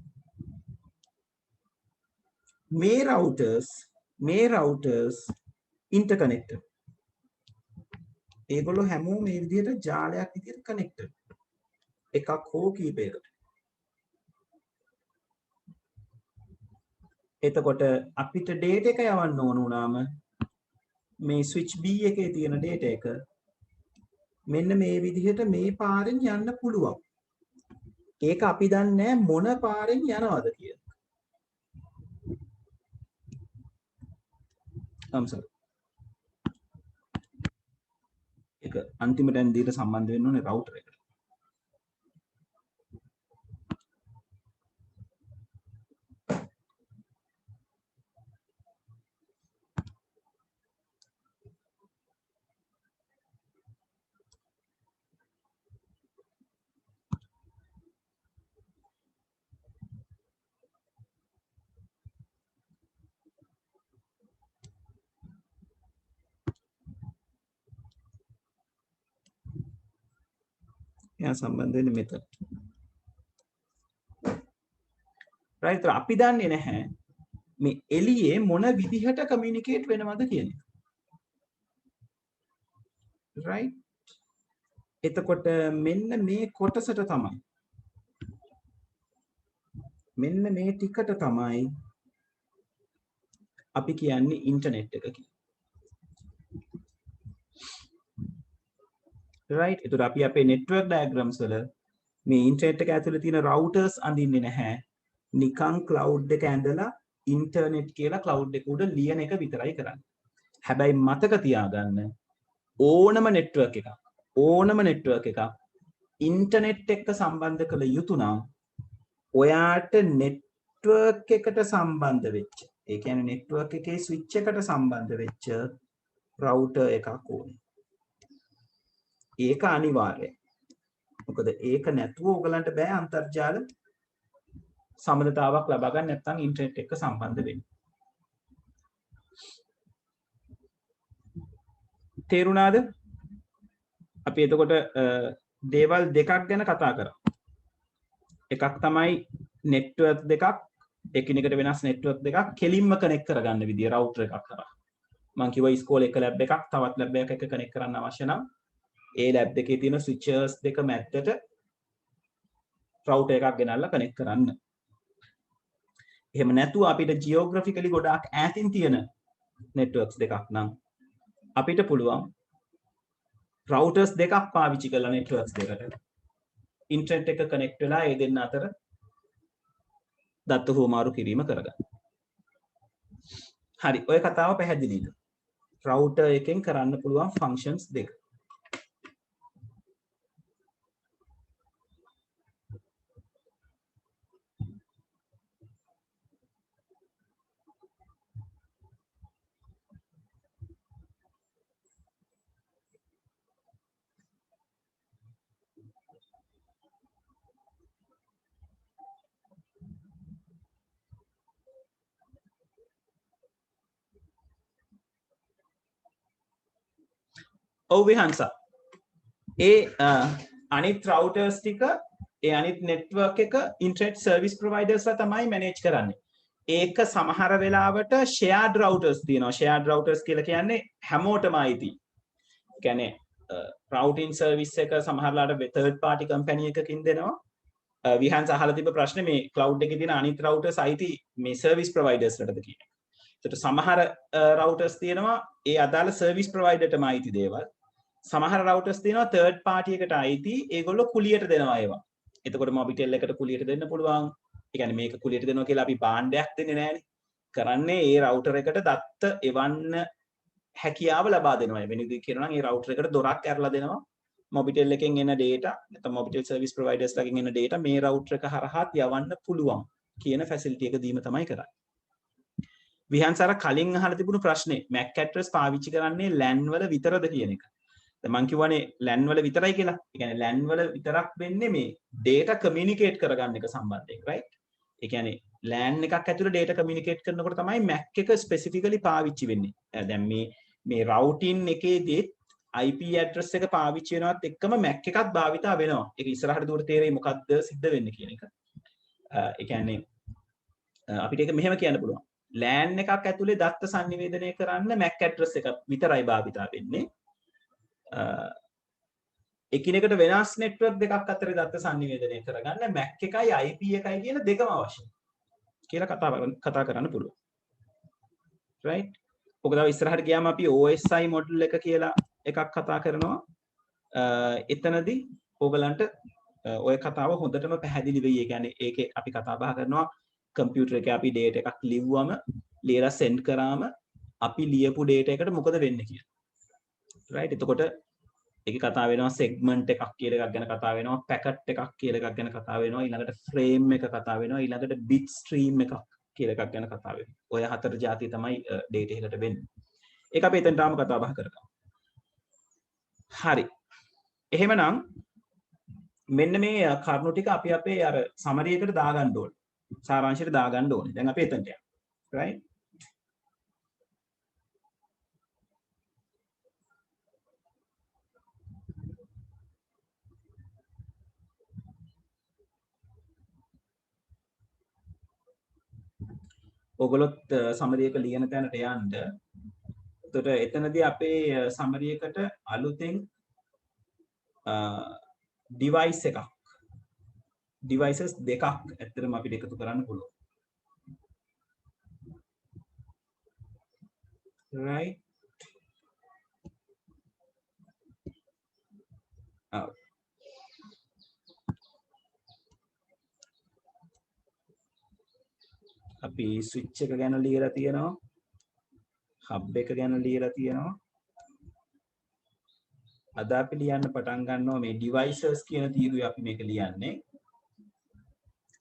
මේ රවුටර්ස් මේ routers interconnected. ඒගොල්ලෝ හැමෝම මේ විදිහට ජාලයක් විදිහට connected. එකක් හෝ කීපයකට. එතකොට අපිට data එක යවන්න ඕන වුණාම මේ switch B එකේ තියෙන data එක මෙන්න මේ විදිහට මේ පාරෙන් යන්න පුළුවන්. ඒක අපි දන්නේ මොන පාරෙන් යනවද කියලා. sorry. ඒක අන්තිමට යන දෙයට සම්බන්ධ වෙන්න ඕනේ router එකට. එයා සම්බන්ධ වෙන්නේ මෙතන. right අපි දන්නේ නැහැ මේ එළියේ මොන විදිහට කමියුනිකේට් වෙනවද කියන එක. right එතකොට මෙන්න මේ කොටසට තමයි මෙන්න මේ ටිකට තමයි අපි කියන්නේ ඉන්ටර්නෙට් එක කියලා. right එතකොට අපි අපේ network diagrams වල මේ ඉන්ටර්නෙට් එක ඇතුලේ තියෙන routers අඳින්නේ නැහැ. නිකන් cloud එක ඇඳලා ඉන්ටර්නෙට් කියලා cloud එක උඩ ලියන එක විතරයි කරන්නේ. හැබැයි මතක තියාගන්න ඕනම network එකක් ඉන්ටර්නෙට් එක්ක සම්බන්ධ කළ යුතු නම් ඔයාට network එකට සම්බන්ධ වෙච්ච ඒ කියන්නේ network එකේ switch එකට සම්බන්ධ වෙච්ච router එකක් ඕනේ. ඒක අනිවාර්යයි. මොකද ඒක නැතුව ඔයගලන්ට බෑ අන්තර්ජාල සම්බන්ධතාවක් ලබා ගන්න නැත්නම් ඉන්ටර්නෙට් එක්ක සම්බන්ධ වෙන්න. තේරුණාද? අපි එතකොට දේවල් දෙකක් ගැන කතා කරා. එකක් තමයි network දෙකක් එකිනෙකට වෙනස් network දෙකක් කෙලින්ම connect කරගන්න විදිය router එකක් කරා. මම කිව්වා ඉස්කෝලේ එක lab එකක් තවත් lab එකක් එක්ක connect කරන්න අවශ්‍ය නම් ඒ lab එකේ තියෙන switches දෙක මැද්දට router එකක් ගෙනල්ලා connect කරන්න. එහෙම නැතුව අපිට geographically ගොඩාක් ඈතින් තියෙන networks දෙකක් නම් අපිට පුළුවන් routers දෙකක් පාවිච්චි කරලා networks දෙකට internet එක connect වෙලා ඒ දෙන්න අතර දත්ත හුවමාරු කිරීම කරගන්න. හරි ඔය කතාව පැහැදිලිද? router එකෙන් කරන්න පුළුවන් functions දෙක. ඔව් විහන්සා. ඒ අනිත් routers ටික ඒ අනිත් network එක internet service providers ලා තමයි manage කරන්නේ. ඒක සමහර වෙලාවට shared routers තියෙනවා. shared routers කියලා කියන්නේ හැමෝටම අයිති. ඒ කියන්නේ routing service එක සමහරලාට third party company එකකින් දෙනවා. විහන්ස අහලා තිබ්බ ප්‍රශ්නේ මේ cloud එකේ තියෙන අනිත් routers අයිති මේ service providers ලටද කියන එක. ඒකට සමහර routers තියෙනවා ඒ අදාළ service provider ටම අයිති දේවල්. සමහර routers තියෙනවා third party එකට අයිති ඒගොල්ලෝ කුලියට දෙනවා ඒවා. එතකොට මොබිටෙල් එකට කුලියට දෙන්න පුළුවන්. ඒ කියන්නේ මේක කුලියට දෙනවා කියලා අපි භාණ්ඩයක් දෙන්නේ නැහැනේ. කරන්නේ ඒ router එකට දත්ත එවන්න හැකියාව ලබා දෙනවා. වෙන විදිහකින් කියනවා නම් ඒ router එකට දොරක් ඇරලා දෙනවා. මොබිටෙල් එකෙන් එන data නැත්නම් මොබිටෙල් service providers ලගෙන් එන data මේ router එක හරහා යවන්න පුළුවන් කියන facility එක දීම තමයි කරන්නේ. විහන්සාර කලින් අහලා තිබුණු ප්‍රශ්නේ MAC address පාවිච්චි කරන්නේ LAN වල විතරද කියන එක. මං කියවනේ LAN වල විතරයි කියලා. ඒ කියන්නේ LAN වල විතරක් වෙන්නේ මේ data communicate කරගන්න එක සම්බන්ධයෙන් right. ඒ කියන්නේ LAN එකක් ඇතුළේ data communicate කරනකොට තමයි MAC එක specifically පාවිච්චි වෙන්නේ. දැන් මේ routing එකේදී IP address එක පාවිච්චි වෙනවත් එක්කම MAC එකක් භාවිතා වෙනවා. ඒක ඉස්සරහට දුර තේරෙයි මොකද්ද සිද්ධ වෙන්නේ කියන එක. ඒ කියන්නේ අපිට ඒක මෙහෙම කියන්න පුළුවන්. LAN එකක් ඇතුලේ දත්ත sannivedanaya කරන්න MAC address එක විතරයි භාවිතා වෙන්නේ. එකිනෙකට වෙනස් network දෙකක් අතර දත්ත sannivedanaya කරගන්න MAC එකයි IP එකයි කියන දෙකම අවශ්‍යයි කියලා කතා කරන්න පුළුවන්. right? ඔක තව ඉස්සරහට ගියාම අපි OSI model එක කියලා එකක් කතා කරනවා. එතනදී ඕගලන්ට ඔය කතාව හොඳටම පැහැදිලි වෙයි. ඒ කියන්නේ ඒකේ අපි කතා බහ කරනවා කම්පියුටර් එකේ අපි data එකක් ලිව්වම ලියලා send කරාම අපි ලියපු data එකට මොකද වෙන්නේ කියලා. right? එතකොට ඒකේ කතා වෙනවා segment එකක් කියලා එකක් ගැන කතා වෙනවා, packet එකක් කියලා එකක් ගැන කතා වෙනවා, ඊළඟට frame එක කතා වෙනවා, ඊළඟට bit stream එකක් කියලා එකක් ගැන කතා වෙනවා. ඔය හතර જાති තමයි data එකකට වෙන්නේ. ඒක අපි එතනට ආම කතා බහ කරගමු. හරි. එහෙමනම් මෙන්න මේ කරුණු ටික අපි අපේ අර summary එකට දාගන්න ඕනේ. සාරාංශයට දාගන්න ඕනේ. දැන් අපි එතනට යමු. right? ඔගොල්ලොත් summary එක ලියන තැනට යන්න. එතකොට එතනදී අපේ summary එකට අලුතෙන් device එකක් devices දෙකක් ඇත්තටම අපිට එකතු කරන්න පුළුවන්. right? අපි switch එක ගැන ලියලා තියෙනවා. hub එක ගැන ලියලා තියෙනවා. අද අපි ලියන්න පටන් ගන්නවා මේ devices කියන තීරුවේ අපි මේක ලියන්නේ.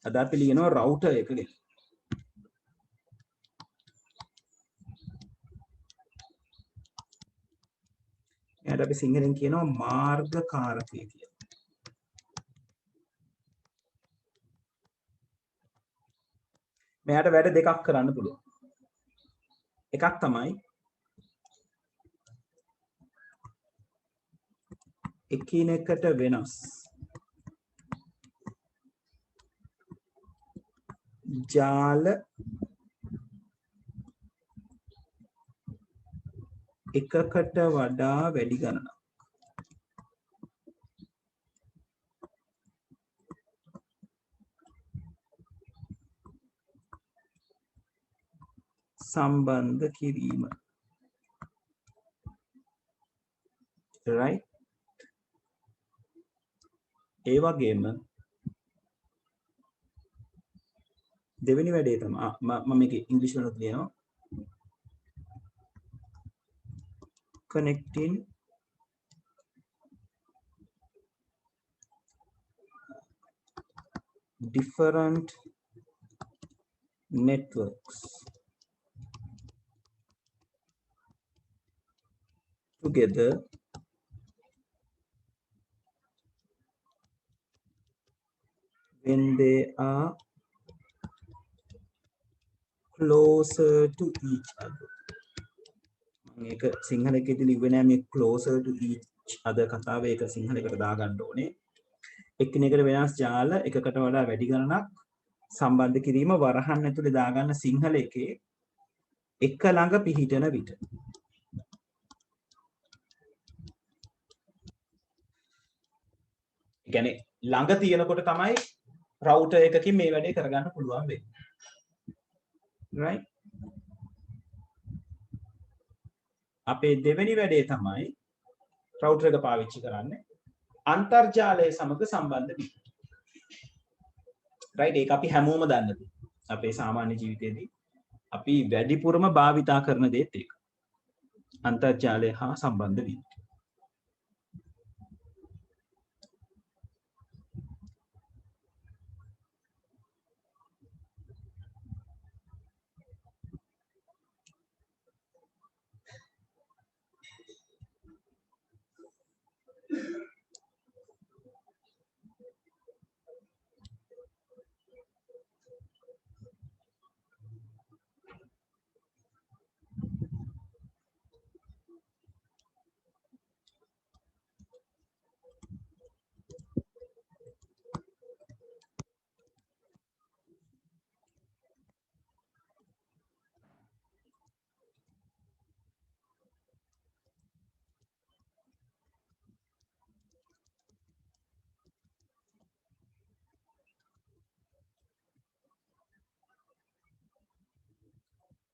අද අපි ලියනවා router එක ගැන. එයාට අපි සිංහලෙන් කියනවා මාර්ගකාරකය කියලා. මෙයාට වැඩ දෙකක් කරන්න පුළුවන්. එකක් තමයි එකිනෙකට වෙනස් ජාල එකකට වඩා වැඩි ගණනක් සම්බන්ධ කිරීම. right? ඒ වගේම දෙවෙනි වැඩේ තමයි මම මේක ඉංග්‍රීසි වලත් ලියනවා connecting different networks together when they are closer to each other. මේක සිංහලෙකදී ලිව්වේ නෑ මේ closer to each other කතාව. ඒක සිංහලෙකට දාගන්න ඕනේ. එකිනෙකට වෙනස් ජාල එකකට වඩා වැඩි ගණනක් සම්බන්ධ කිරීම වරහන් ඇතුලේ දාගන්න සිංහල එකේ එක ළඟ පිහිටන විට. ඒ කියන්නේ ළඟ තියෙනකොට තමයි router එකකින් මේ වැඩේ කරගන්න පුළුවන් වෙන්නේ. right? අපේ දෙවෙනි වැඩේ තමයි router එක පාවිච්චි කරන්නේ අන්තර්ජාලය සමග සම්බන්ධ වීම. right? ඒක අපි හැමෝම දන්න දේ. අපේ සාමාන්‍ය ජීවිතේදී අපි වැඩිපුරම භාවිතා කරන දේත් ඒක. අන්තර්ජාලය හා සම්බන්ධ වීම.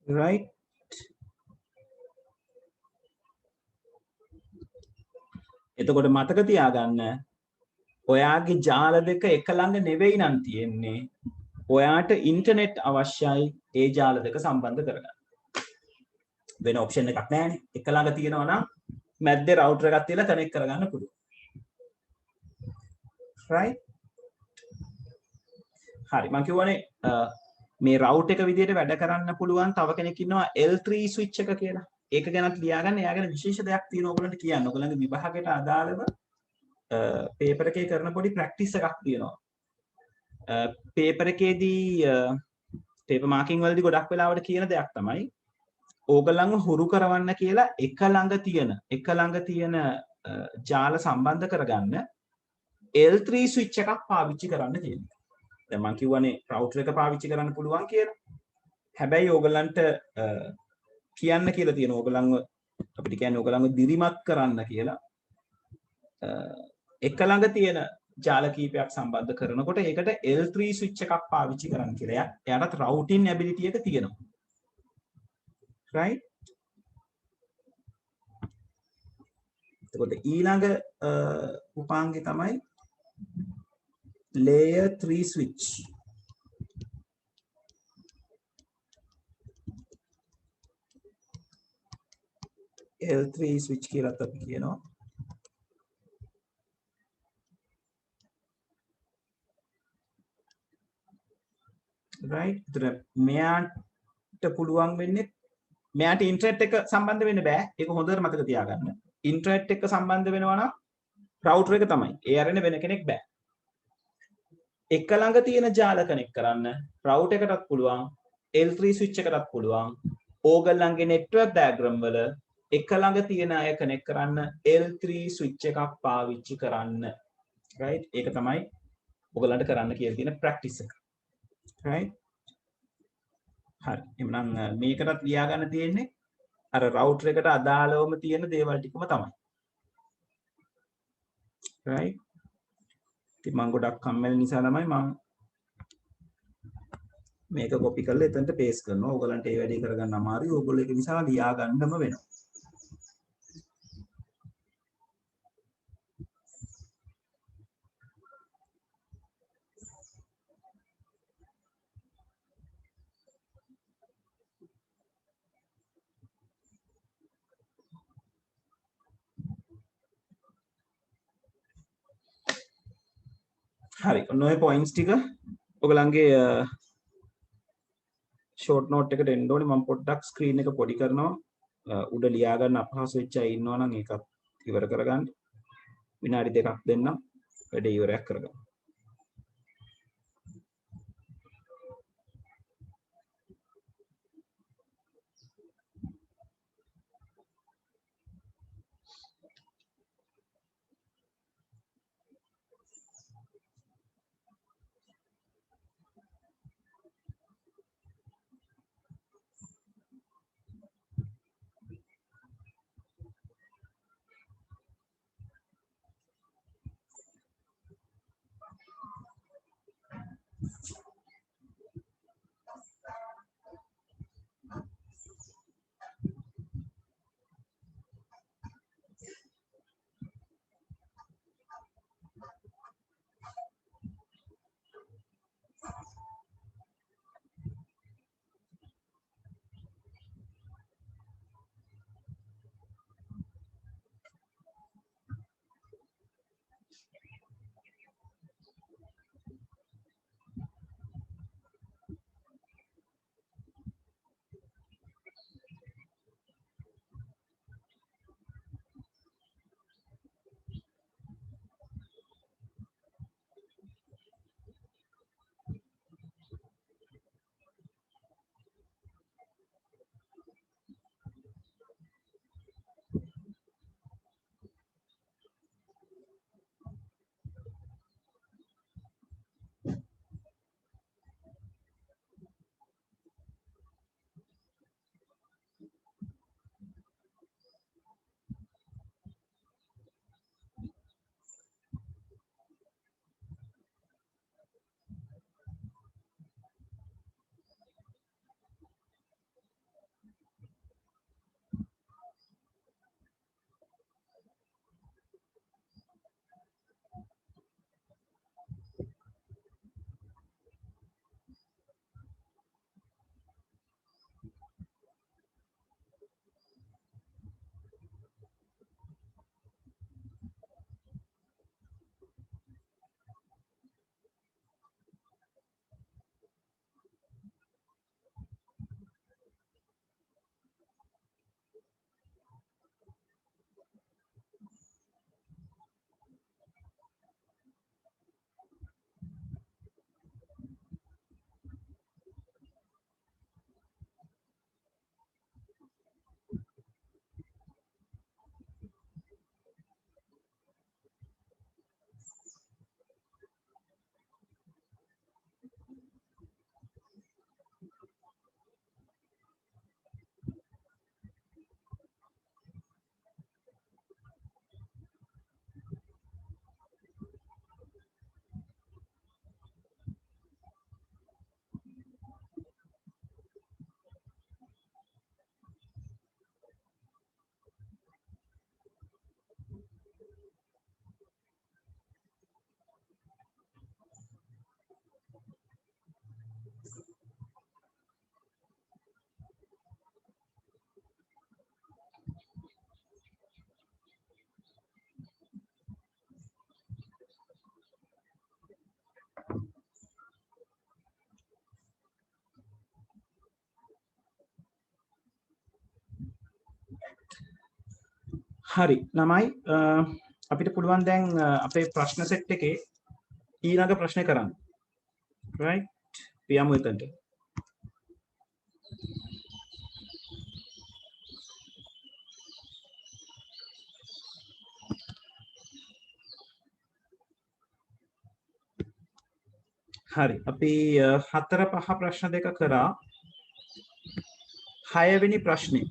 right. එතකොට මතක තියාගන්න ඔයාගේ ජාල දෙක එක ළඟ නෙවෙයි නම් තියෙන්නේ. ඔයාට ඉන්ටර්නෙට් අවශ්‍යයි ඒ ජාල දෙක සම්බන්ධ කරගන්න. වෙන ඔප්ෂන් එකක් නැහැනේ. එක ළඟ තියෙනවා නම් මැද්දේ රවුටර් එකක් තියලා කනෙක්ට් කරගන්න පුළුවන්. right. හරි මම කියවනේ මේ රවුට් එක විදිහට වැඩ කරන්න පුළුවන් තව කෙනෙක් ඉන්නවා L3 ස්විච් එක කියලා. ඒක ගැනත් ලියාගන්න. එයා ගැන විශේෂ දෙයක් තියෙනවා ඔයගලන්ට කියන්න. ඔයගලන්ගේ විභාගයට අදාළව පේපර් එකේ කරන පොඩි ප්‍රැක්ටිස් එකක් තියෙනවා. පේපර් එකේදී පේපර් මාකින් වලදී ගොඩක් වෙලාවට කියන දෙයක් තමයි ඕගලන්ව හුරු කරවන්න කියලා එක ළඟ තියෙන ජාල සම්බන්ධ කරගන්න L3 ස්විච් එකක් පාවිච්චි කරන්න කියනවා. දැන් මම කියවනේ රවුටර් එක පාවිච්චි කරන්න පුළුවන් කියලා. හැබැයි ඕගලන්ට කියන්න කියලා තියෙන ඕගලන්ව අපිට කියන්නේ ඕගලන්ව දිරිමත් කරන්න කියලා එක ළඟ තියෙන ජාල කීපයක් සම්බන්ධ කරනකොට ඒකට L3 ස්විච් එකක් පාවිච්චි කරන්න කියලා. එයාට රවුටින් ඇබිලිටි එක තියෙනවා. right. එතකොට ඊළඟ උපාංගය තමයි layer 3 switch. L3 switch කියලා අපි කියනවා. right. එතකොට මෙයාට පුළුවන් වෙන්නේ මෙයාට ඉන්ටර්නෙට් එක සම්බන්ධ වෙන්න බෑ. ඒක හොඳට මතක තියාගන්න. ඉන්ටර්නෙට් එක සම්බන්ධ වෙනවා නම් රවුටර් එක තමයි. ඒ අරගෙන වෙන කෙනෙක් බෑ. එක ළඟ තියෙන ජාල කනෙක්ට් කරන්න රවුටර් එකටත් පුළුවන්, L3 ස්විච් එකටත් පුළුවන්. ඕගොල්ලන්ගේ නෙට්වර්ක් ඩයග්‍රෑම් වල එක ළඟ තියෙන අය කනෙක්ට් කරන්න L3 ස්විච් එකක් පාවිච්චි කරන්න. right. ඒක තමයි ඔයගලන්ට කරන්න කියලා තියෙන ප්‍රැක්ටිස් එක. right. හරි. එහෙනම් මේකටත් ලියා ගන්න තියෙන්නේ අර රවුටර් එකට අදාළවම තියෙන දේවල් ටිකම තමයි. right. ඉතින් මම ගොඩක් කම්මැලි නිසා තමයි මම මේක කොපි කරලා එතනට පේස්ට් කරනවා. ඕගලන්ට ඒ වැඩේ කරගන්න අමාරුයි. ඕගොල්ලෝ ඒක නිසා ලියා ගන්නම වෙනවා. හරි. ඔන්න ඔය පොයින්ට්ස් ටික ඔයගලන්ගේ ෂෝට් නෝට් එකට එන්න ඕනේ. මම පොඩ්ඩක් ස්ක්‍රීන් එක පොඩි කරනවා. උඩ ලියා ගන්න අපහසු වෙච්ච අය ඉන්නවා නම් ඒකත් ඉවර කරගන්න. විනාඩි දෙකක් දෙන්නම්. වැඩේ ඉවරයක් කරගන්න. හරි ළමයි අපිට පුළුවන් දැන් අපේ ප්‍රශ්න සෙට් එකේ ඊළඟ ප්‍රශ්නේ කරන්න. right? පියමු එතනට. හරි අපි 4 5 ප්‍රශ්න දෙක කරා 6 වෙනි ප්‍රශ්නේ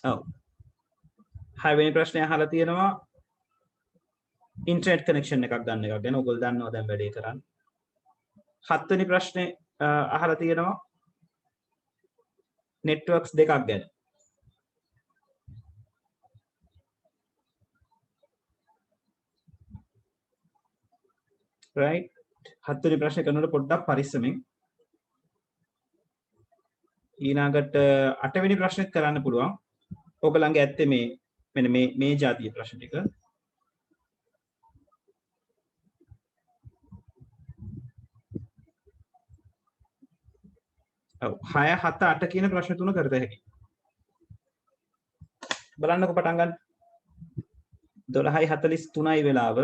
ඔව් 6 වෙනි ප්‍රශ්නේ අහලා තියෙනවා ඉන්ටර්නෙට් කනෙක්ෂන් එකක් ගන්න එකක් ගැන ඔයගොල්ලෝ දන්නවා දැන් වැඩේ කරන්න 7 වෙනි ප්‍රශ්නේ අහලා තියෙනවා නෙට්වර්ක්ස් දෙකක් ගැන right 7 වෙනි ප්‍රශ්නේ කරනකොට පොඩ්ඩක් පරිස්සමෙන් ඊළඟට 8 වෙනි ප්‍රශ්නෙත් කරන්න පුළුවන් ඔයගලන්ගේ ඇත්තේ මේ මෙන්න මේ જાතිය ප්‍රශ්න ටික ඔව් 6 7 8 කියන ප්‍රශ්න තුන කරත හැකියි බලන්නකො පටන් ගන්න 12:43යි වෙලාව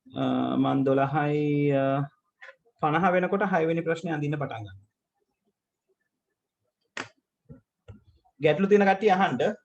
මම 12:50 වෙනකොට 6 වෙනි ප්‍රශ්නේ අඳින්න පටන් ගන්නවා ගැටලු තියෙන කට්ටිය අහන්න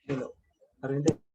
hello අරවින්ද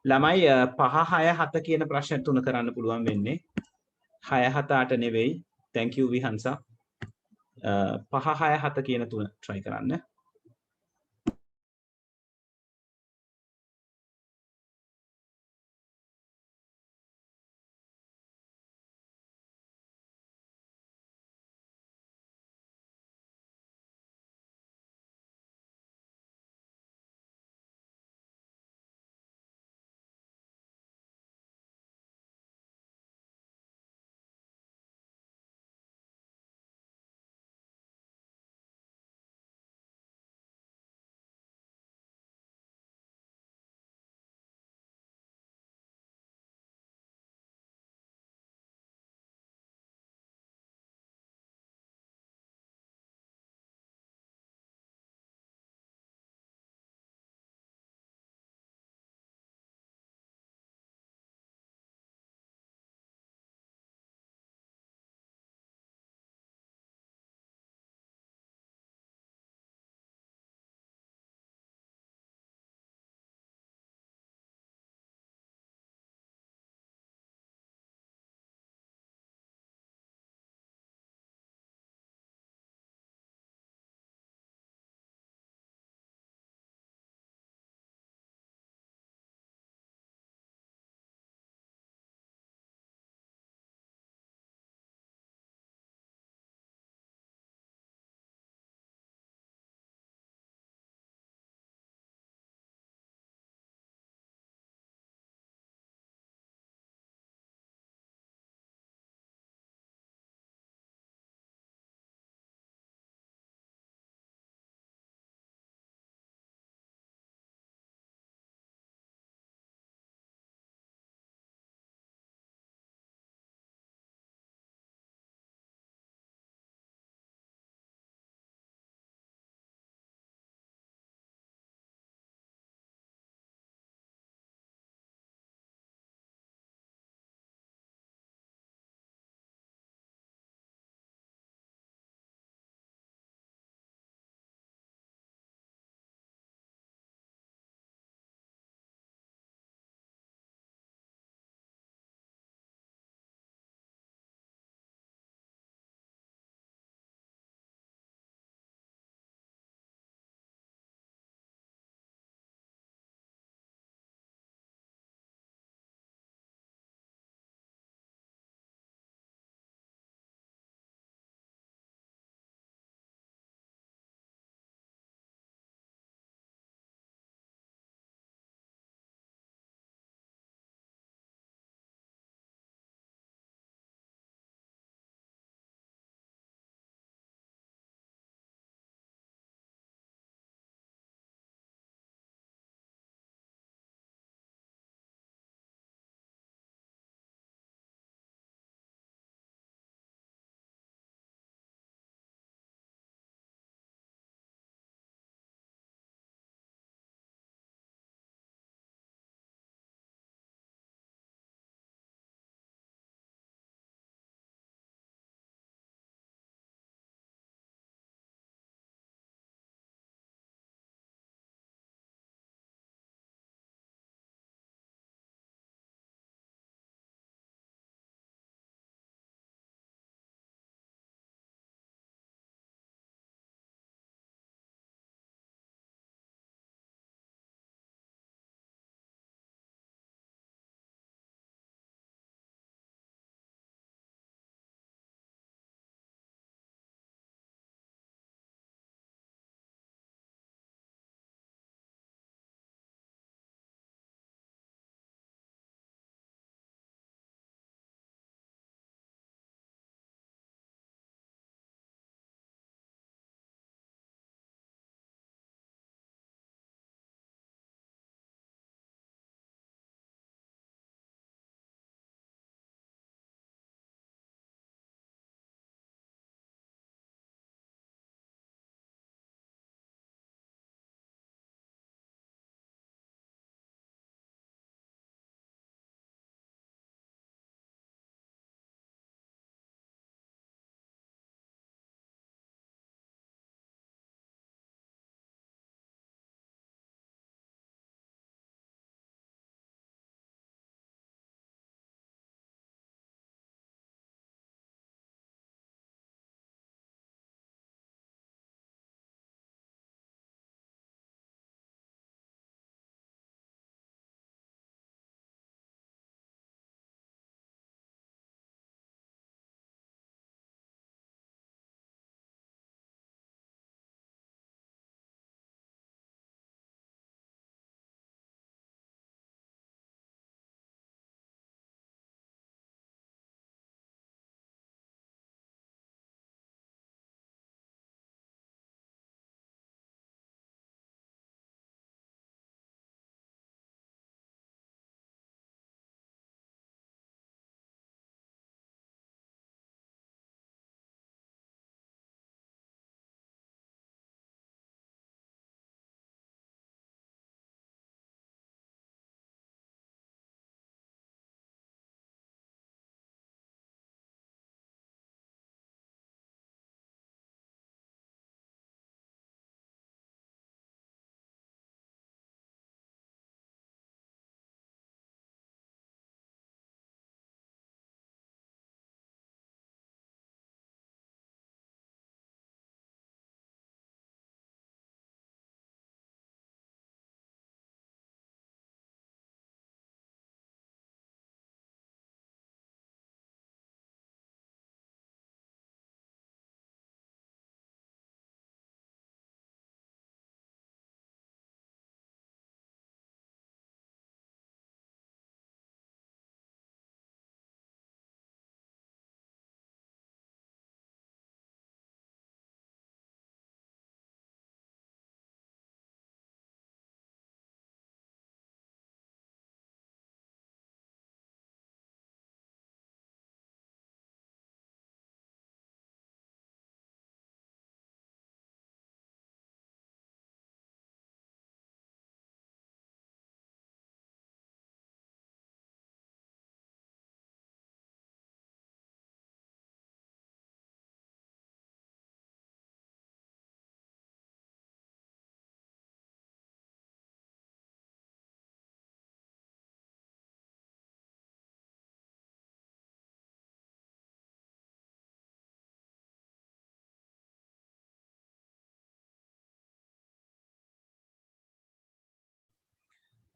ළමයි 5 6 7 කියන ප්‍රශ්න තුන කරන්න පුළුවන් වෙන්නේ 6 7 8 නෙවෙයි thank you විහංසා 5 6 7 කියන තුන try කරන්න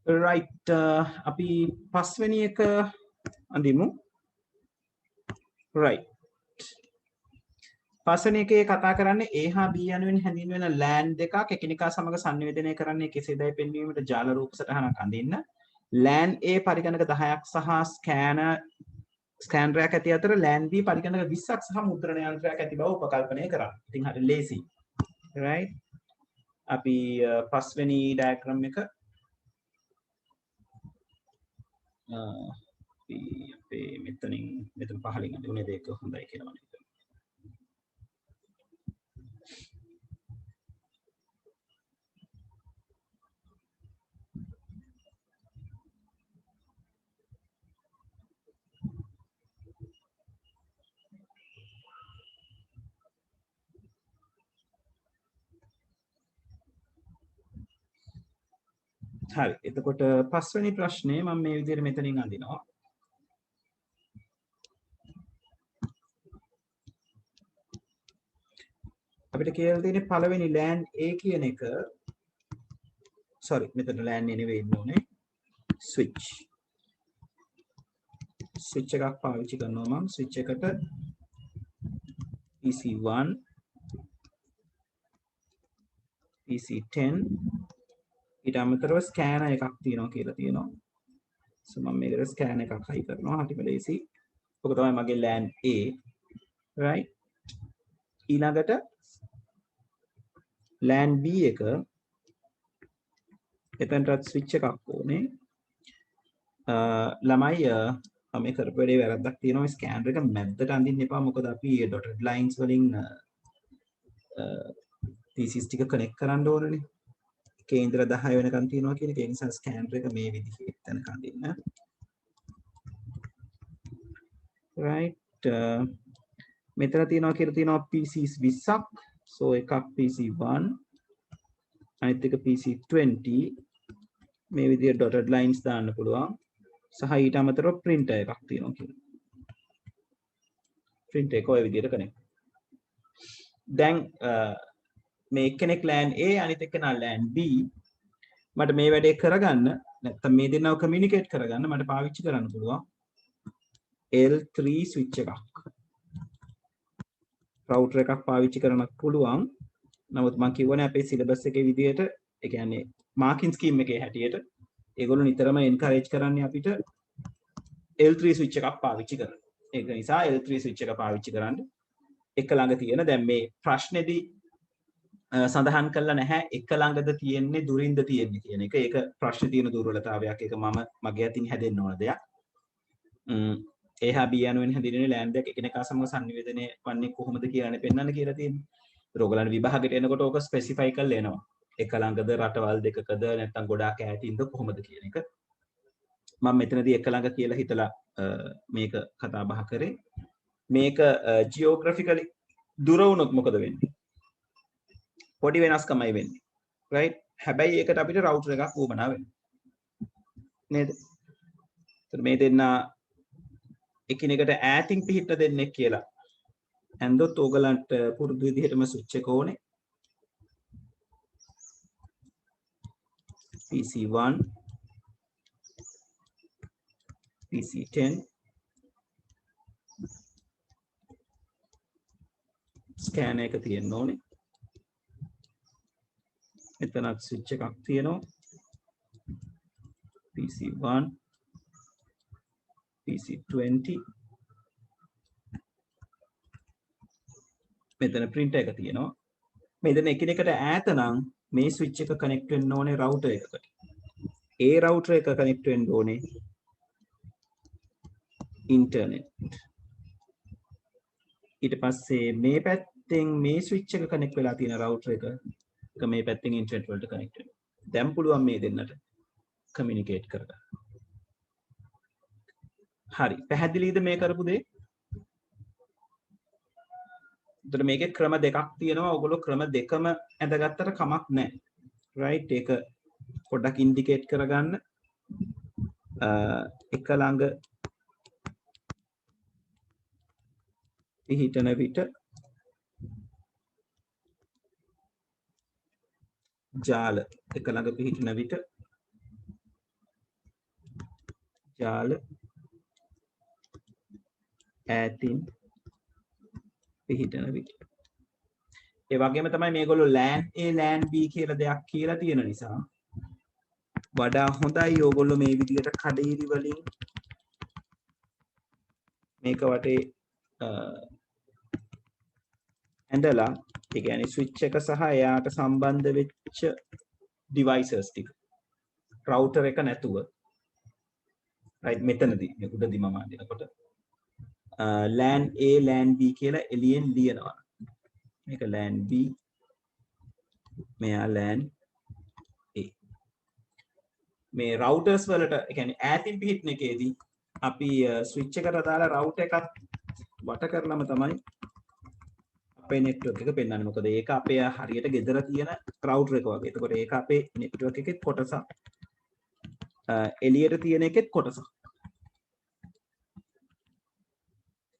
right අපි පස්වෙනි එක අඳිමු. right පස්වෙනි එකේ කතා කරන්නේ A හා B යනුවෙන් හැඳින්වෙන LAN දෙකක් එකිනෙකා සමග සංනිවේදනය කරන්නේ කෙසේදයි පෙන්වීමට ජාල රූප සටහනක් අඳින්න. LAN A පරිගණක 10ක් සහ ස්කෑනරයක් ඇති අතර LAN B පරිගණක 20ක් සහ මුද්‍රණ යන්ත්‍රයක් ඇති බව උපකල්පනය කරන්න. ඉතින් හරි ලේසි. right අපි පස්වෙනි ඩයග්‍රෑම් එක අපේ මෙතන පහලින් අඳුනේ දෙක හොඳයි කියලා මම හිතනවා. හරි එතකොට පස්වෙනි ප්‍රශ්නේ මම මේ විදිහට මෙතනින් අඳිනවා. අපිට කියලා තියෙන්නේ පළවෙනි LAN A කියන එක sorry මෙතන LAN A නෙවෙයි ඉන්න ඕනේ switch එකක් පාවිච්චි කරනවා මම switch එකට PC1 PC10 ඊට අමතරව ස්කෑනර් එකක් තියෙනවා කියලා තියෙනවා. so මම මේකට ස්කෑනර් එකක් හයි කරනවා. හරිම ලේසි. ඔක තමයි මගේ LAN A right ඊළඟට LAN B එක එතනටත් ස්විච් එකක් ඕනේ. ළමයි මම කරපු වැඩේ වැරද්දක් තියෙනවා. ස්කෑනර් එක මැද්දට අඳින්න එපා. මොකද අපි dotted lines වලින් PCs ටික කනෙක්ට් කරන්න ඕනනේ. කේන්ද්‍ර 10 වෙනකන් තියෙනවා කියන එක. ඒ නිසා ස්කෑනර් එක මේ විදිහේ තැනක අඳින්න. right මෙතන තියෙනවා කියලා තියෙනවා PCs 20ක්. so එකක් PC1 අනිත් එක PC20 මේ විදිහට dotted lines දාන්න පුළුවන්. සහ ඊට අමතරව printer එකක් තියෙනවා කියලා. printer එක ඔය විදිහට connect. දැන් මේ එක්කෙනෙක් LAN A අනිත් එක්කෙනා LAN B මට මේ වැඩේ කරගන්න නැත්නම් මේ දෙන්නව communicate කරගන්න මට පාවිච්චි කරන්න පුළුවන් L3 switch එකක්. router එකක් පාවිච්චි කරන්නත් පුළුවන්. නමුත් මම කියවනේ අපේ syllabus එකේ විදිහට ඒ කියන්නේ marking scheme එකේ හැටියට ඒගොල්ලෝ නිතරම encourage කරන්නේ අපිට L3 switch එකක් පාවිච්චි කරන්න. ඒක නිසා L3 switch එක පාවිච්චි කරන්න. එක ළඟ තියෙන දැන් මේ ප්‍රශ්නේදී සඳහන් කළා නැහැ එක ළඟද තියෙන්නේ දුරින්ද තියෙන්නේ කියන එක. ඒක ප්‍රශ්නේ තියෙන දුර්වලතාවයක්. ඒක මම මගේ අතින් හැදෙන්න ඕන දෙයක්. A හා B යනුවෙන් හැදිරෙන LAN දෙක එකිනෙකා සමග සංනිවේදනය වන්නේ කොහොමද කියලානේ පෙන්වන්න කියලා තියෙන්නේ. ඒගොල්ලන් විභාගයට එනකොට ඕක ස්පෙસિෆයි කරලා එනවා. එක ළඟද රටවල් දෙකකද නැත්නම් ගොඩාක් ඈතින්ද කොහොමද කියන එක. මම මෙතනදී එක ළඟ කියලා හිතලා මේක කතා බහ කරේ. මේක ජියෝග්‍රැෆිකලි දුර වුණොත් මොකද වෙන්නේ? පොඩි වෙනස්කමයි වෙන්නේ. right? හැබැයි ඒකට අපිට රවුටර් එකක් වුමනා වෙනවා. නේද? ඒතර මේ දෙන්න එකිනෙකට ඈතින් පිහිටන දෙන්නෙක් කියලා. ඇන්දොත් ඕගලන්ට පුරුදු විදිහටම ස්විච් එක ඕනේ. PC1 PC10 ස්කෑනර් එක තියෙන්න ඕනේ. එතනත් ස්විච් එකක් තියෙනවා. PC1 PC20 මෙතන printer එක තියෙනවා. මෙතන එකිනෙකට ඈත නම් මේ ස්විච් එක කනෙක්ට් වෙන්න ඕනේ රවුටර් එකකට. ඒ රවුටර් එක කනෙක්ට් වෙන්න ඕනේ ඉන්ටර්නෙට්. ඊට පස්සේ මේ පැත්තෙන් මේ ස්විච් එක කනෙක්ට් වෙලා තියෙන රවුටර් එක මේ පැත්තෙන් ඉන්ටර්නෙට් වලට කනෙක්ට් වෙනවා. දැන් පුළුවන් මේ දෙන්නට කමියුනිකේට් කරගන්න. හරි. පැහැදිලිද මේ කරපු දේ? එතකොට මේකේ ක්‍රම දෙකක් තියෙනවා. ඔයගොල්ලෝ ක්‍රම දෙකම ඇඳගත්තට කමක් නැහැ. right? ඒක පොඩ්ඩක් ඉන්ඩිකේට් කරගන්න. එක ළඟ පිහිටන විට ජාල එක ළඟ පිහිටන විට ජාල ඈතින් පිහිටන විට. ඒ වගේම තමයි මේගොල්ලෝ LAN A LAN B කියලා දෙයක් කියලා තියෙන නිසා වඩා හොඳයි ඕගොල්ලෝ මේ විදිහට කඩේරි වලින් මේක වටේ ඇඳලා ඒ කියන්නේ ස්විච් එක සහ එයාට සම්බන්ධ වෙච්ච devices ටික router එක නැතුව right මෙතනදී මේ උඩදී මම අඳිනකොට LAN A LAN B කියලා එළියෙන් ලියනවා. මේක LAN B මෙයා LAN A. මේ routers වලට ඒ කියන්නේ ඈතින් පිහිටන එකේදී අපි ස්විච් එකට දාලා router එකත් වට කරලම තමයි අපේ network එක පෙන්වන්නේ. මොකද ඒක අපේ හරියට ගෙදර තියෙන router එක වගේ. එතකොට ඒක අපේ network එකේ කොටසක්. එළියට තියෙන එකෙත් කොටසක්.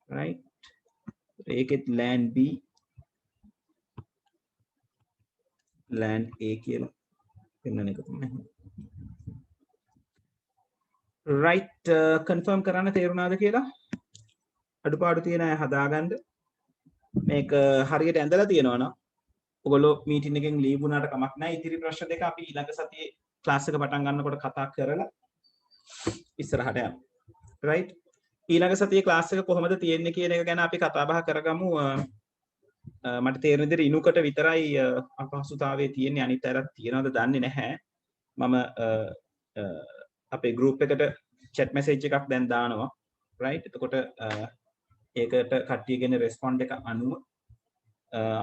right ඒකෙත් LAN B LAN A කියලා පෙන්වන එක තමයි. right confirm කරන්න තේරුණාද කියලා? අඩුපාඩු තියෙන අය හදාගන්න. මේක හරියට ඇඳලා තියෙනවා නම් ඔයගොල්ලෝ මීටින් එකෙන් ලීව් වුණාට කමක් නැහැ. ඉතිරි ප්‍රශ්න දෙක අපි ඊළඟ සතියේ ක්ලාස් එක පටන් ගන්නකොට කතා කරලා ඉස්සරහට යමු. right ඊළඟ සතියේ ක්ලාස් එක කොහොමද තියෙන්නේ කියන එක ගැන අපි කතා බහ කරගමු. මට තේරෙන විදිහට ඉනුකට විතරයි අපහසුතාවයේ තියෙන්නේ. අනිත් අයලා තියනවද දන්නේ නැහැ. මම අපේ group එකට chat message එකක් දැන් දානවා. right එතකොට ඒකට කට්ටියගෙන respond එක අනුව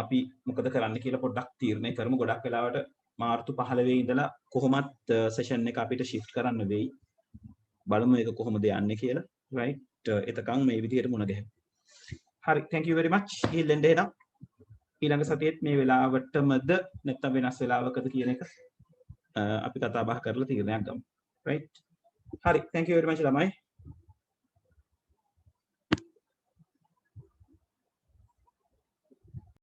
අපි මොකද කරන්න කියලා පොඩ්ඩක් තීරණය කරමු. ගොඩක් වෙලාවට මාර්තු 15 ඉඳලා කොහොමත් session එක අපිට shift කරන්න වෙයි. බලමු ඒක කොහොමද යන්නේ කියලා. right එතකන් මේ විදිහට මුණ ගැහෙමු. හරි thank you very much. ඊළඟ එහෙනම් ඊළඟ සතියේත් මේ වෙලාවටමද නැත්නම් වෙනස් වෙලාවකද කියන එක අපි කතා බහ කරලා තීරණයක් ගමු. right හරි thank you very much ළමයි.